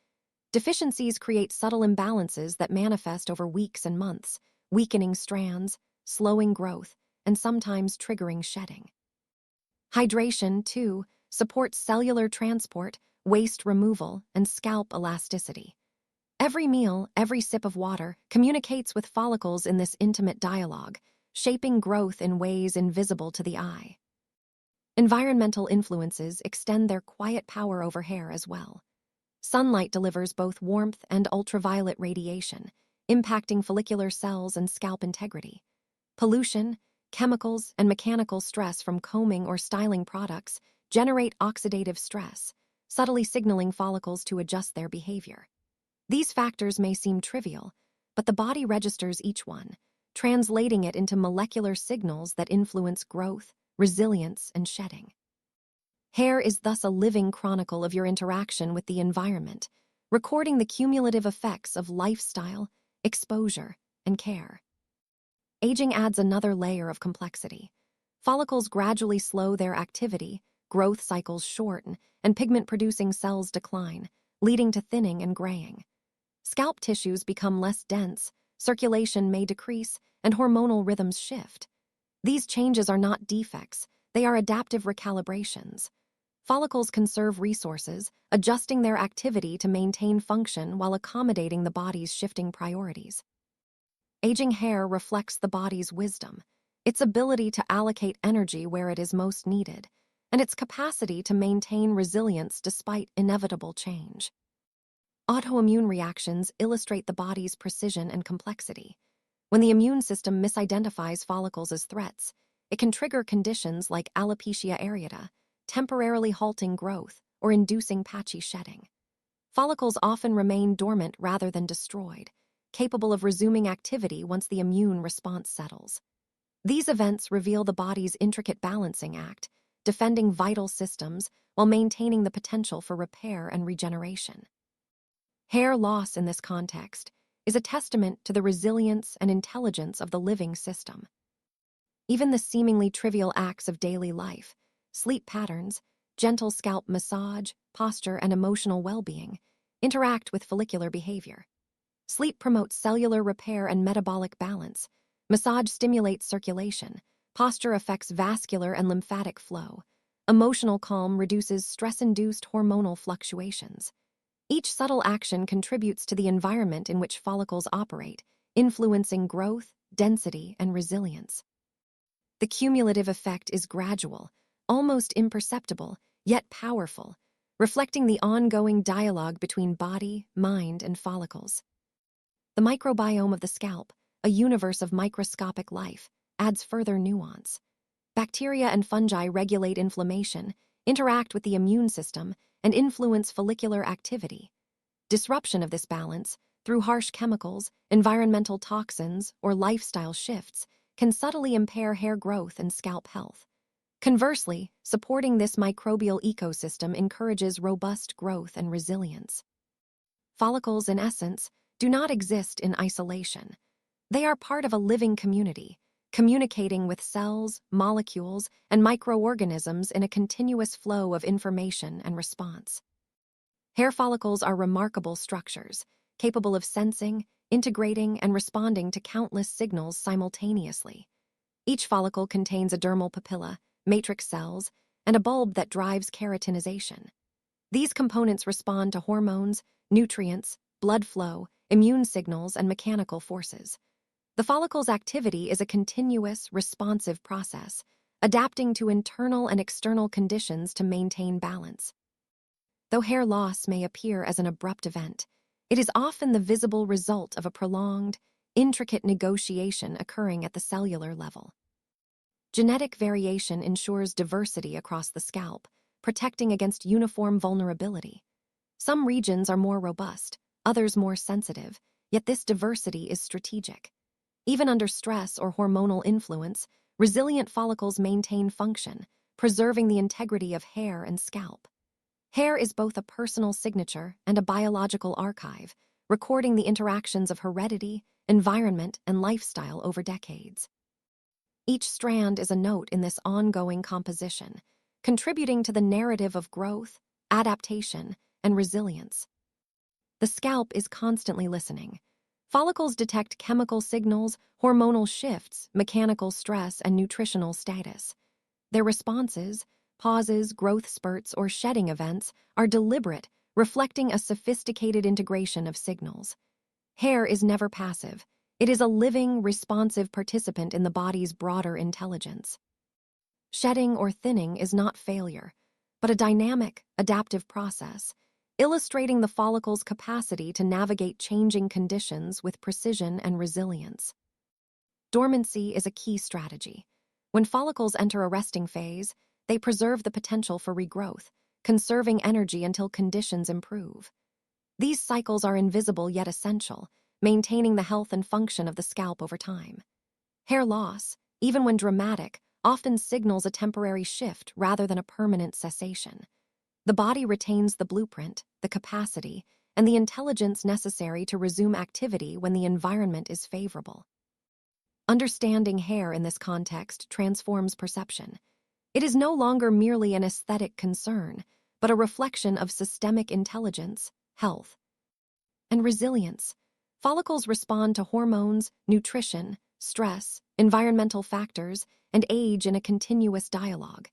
Deficiencies create subtle imbalances that manifest over weeks and months, weakening strands, slowing growth, and sometimes triggering shedding. Hydration, too, supports cellular transport, waste removal, and scalp elasticity. Every meal, every sip of water communicates with follicles in this intimate dialogue, shaping growth in ways invisible to the eye. Environmental influences extend their quiet power over hair as well. Sunlight delivers both warmth and ultraviolet radiation, impacting follicular cells and scalp integrity. Pollution, chemicals, and mechanical stress from combing or styling products generate oxidative stress, subtly signaling follicles to adjust their behavior. These factors may seem trivial, but the body registers each one, translating it into molecular signals that influence growth, resilience, and shedding. Hair is thus a living chronicle of your interaction with the environment, recording the cumulative effects of lifestyle, exposure, and care. Aging adds another layer of complexity. Follicles gradually slow their activity, growth cycles shorten, and pigment-producing cells decline, leading to thinning and graying. Scalp tissues become less dense, circulation may decrease, and hormonal rhythms shift. These changes are not defects, they are adaptive recalibrations. Follicles conserve resources, adjusting their activity to maintain function while accommodating the body's shifting priorities. Aging hair reflects the body's wisdom, its ability to allocate energy where it is most needed, and its capacity to maintain resilience despite inevitable change. Autoimmune reactions illustrate the body's precision and complexity. When the immune system misidentifies follicles as threats, it can trigger conditions like alopecia areata, temporarily halting growth or inducing patchy shedding. Follicles often remain dormant rather than destroyed, capable of resuming activity once the immune response settles. These events reveal the body's intricate balancing act, defending vital systems while maintaining the potential for repair and regeneration. Hair loss in this context is a testament to the resilience and intelligence of the living system. Even the seemingly trivial acts of daily life, sleep patterns, gentle scalp massage, posture, and emotional well-being, interact with follicular behavior. Sleep promotes cellular repair and metabolic balance. Massage stimulates circulation. Posture affects vascular and lymphatic flow. Emotional calm reduces stress-induced hormonal fluctuations. Each subtle action contributes to the environment in which follicles operate, influencing growth, density, and resilience. The cumulative effect is gradual, almost imperceptible, yet powerful, reflecting the ongoing dialogue between body, mind, and follicles. The microbiome of the scalp, a universe of microscopic life, adds further nuance. Bacteria and fungi regulate inflammation, interact with the immune system, and influence follicular activity. Disruption of this balance, through harsh chemicals, environmental toxins, or lifestyle shifts, can subtly impair hair growth and scalp health. Conversely, supporting this microbial ecosystem encourages robust growth and resilience. Follicles, in essence, do not exist in isolation. They are part of a living community, communicating with cells, molecules, and microorganisms in a continuous flow of information and response. Hair follicles are remarkable structures, capable of sensing, integrating, and responding to countless signals simultaneously. Each follicle contains a dermal papilla, matrix cells, and a bulb that drives keratinization. These components respond to hormones, nutrients, blood flow, immune signals, and mechanical forces. The follicle's activity is a continuous, responsive process, adapting to internal and external conditions to maintain balance. Though hair loss may appear as an abrupt event, it is often the visible result of a prolonged, intricate negotiation occurring at the cellular level. Genetic variation ensures diversity across the scalp, protecting against uniform vulnerability. Some regions are more robust, others more sensitive, yet this diversity is strategic. Even under stress or hormonal influence, resilient follicles maintain function, preserving the integrity of hair and scalp. Hair is both a personal signature and a biological archive, recording the interactions of heredity, environment, and lifestyle over decades. Each strand is a note in this ongoing composition, contributing to the narrative of growth, adaptation, and resilience. The scalp is constantly listening. Follicles detect chemical signals, hormonal shifts, mechanical stress, and nutritional status. Their responses, pauses, growth spurts, or shedding events, are deliberate, reflecting a sophisticated integration of signals. Hair is never passive. It is a living, responsive participant in the body's broader intelligence. Shedding or thinning is not failure, but a dynamic, adaptive process, illustrating the follicle's capacity to navigate changing conditions with precision and resilience. Dormancy is a key strategy. When follicles enter a resting phase, they preserve the potential for regrowth, conserving energy until conditions improve. These cycles are invisible yet essential, maintaining the health and function of the scalp over time. Hair loss, even when dramatic, often signals a temporary shift rather than a permanent cessation. The body retains the blueprint, the capacity, and the intelligence necessary to resume activity when the environment is favorable. Understanding hair in this context transforms perception. It is no longer merely an aesthetic concern, but a reflection of systemic intelligence, health, and resilience. Follicles respond to hormones, nutrition, stress, environmental factors, and age in a continuous dialogue.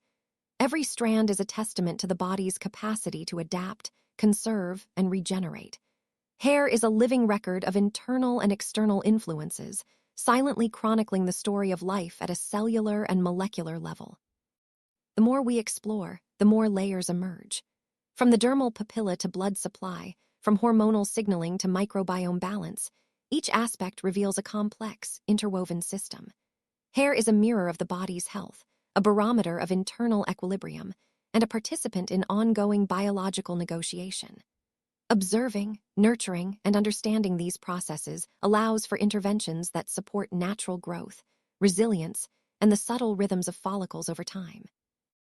Every strand is a testament to the body's capacity to adapt, conserve, and regenerate. Hair is a living record of internal and external influences, silently chronicling the story of life at a cellular and molecular level. The more we explore, the more layers emerge. From the dermal papilla to blood supply, from hormonal signaling to microbiome balance, Each aspect reveals a complex, interwoven system. Hair is a mirror of the body's health, a barometer of internal equilibrium, and a participant in ongoing biological negotiation. Observing, nurturing, and understanding these processes allows for interventions that support natural growth, resilience, and the subtle rhythms of follicles over time.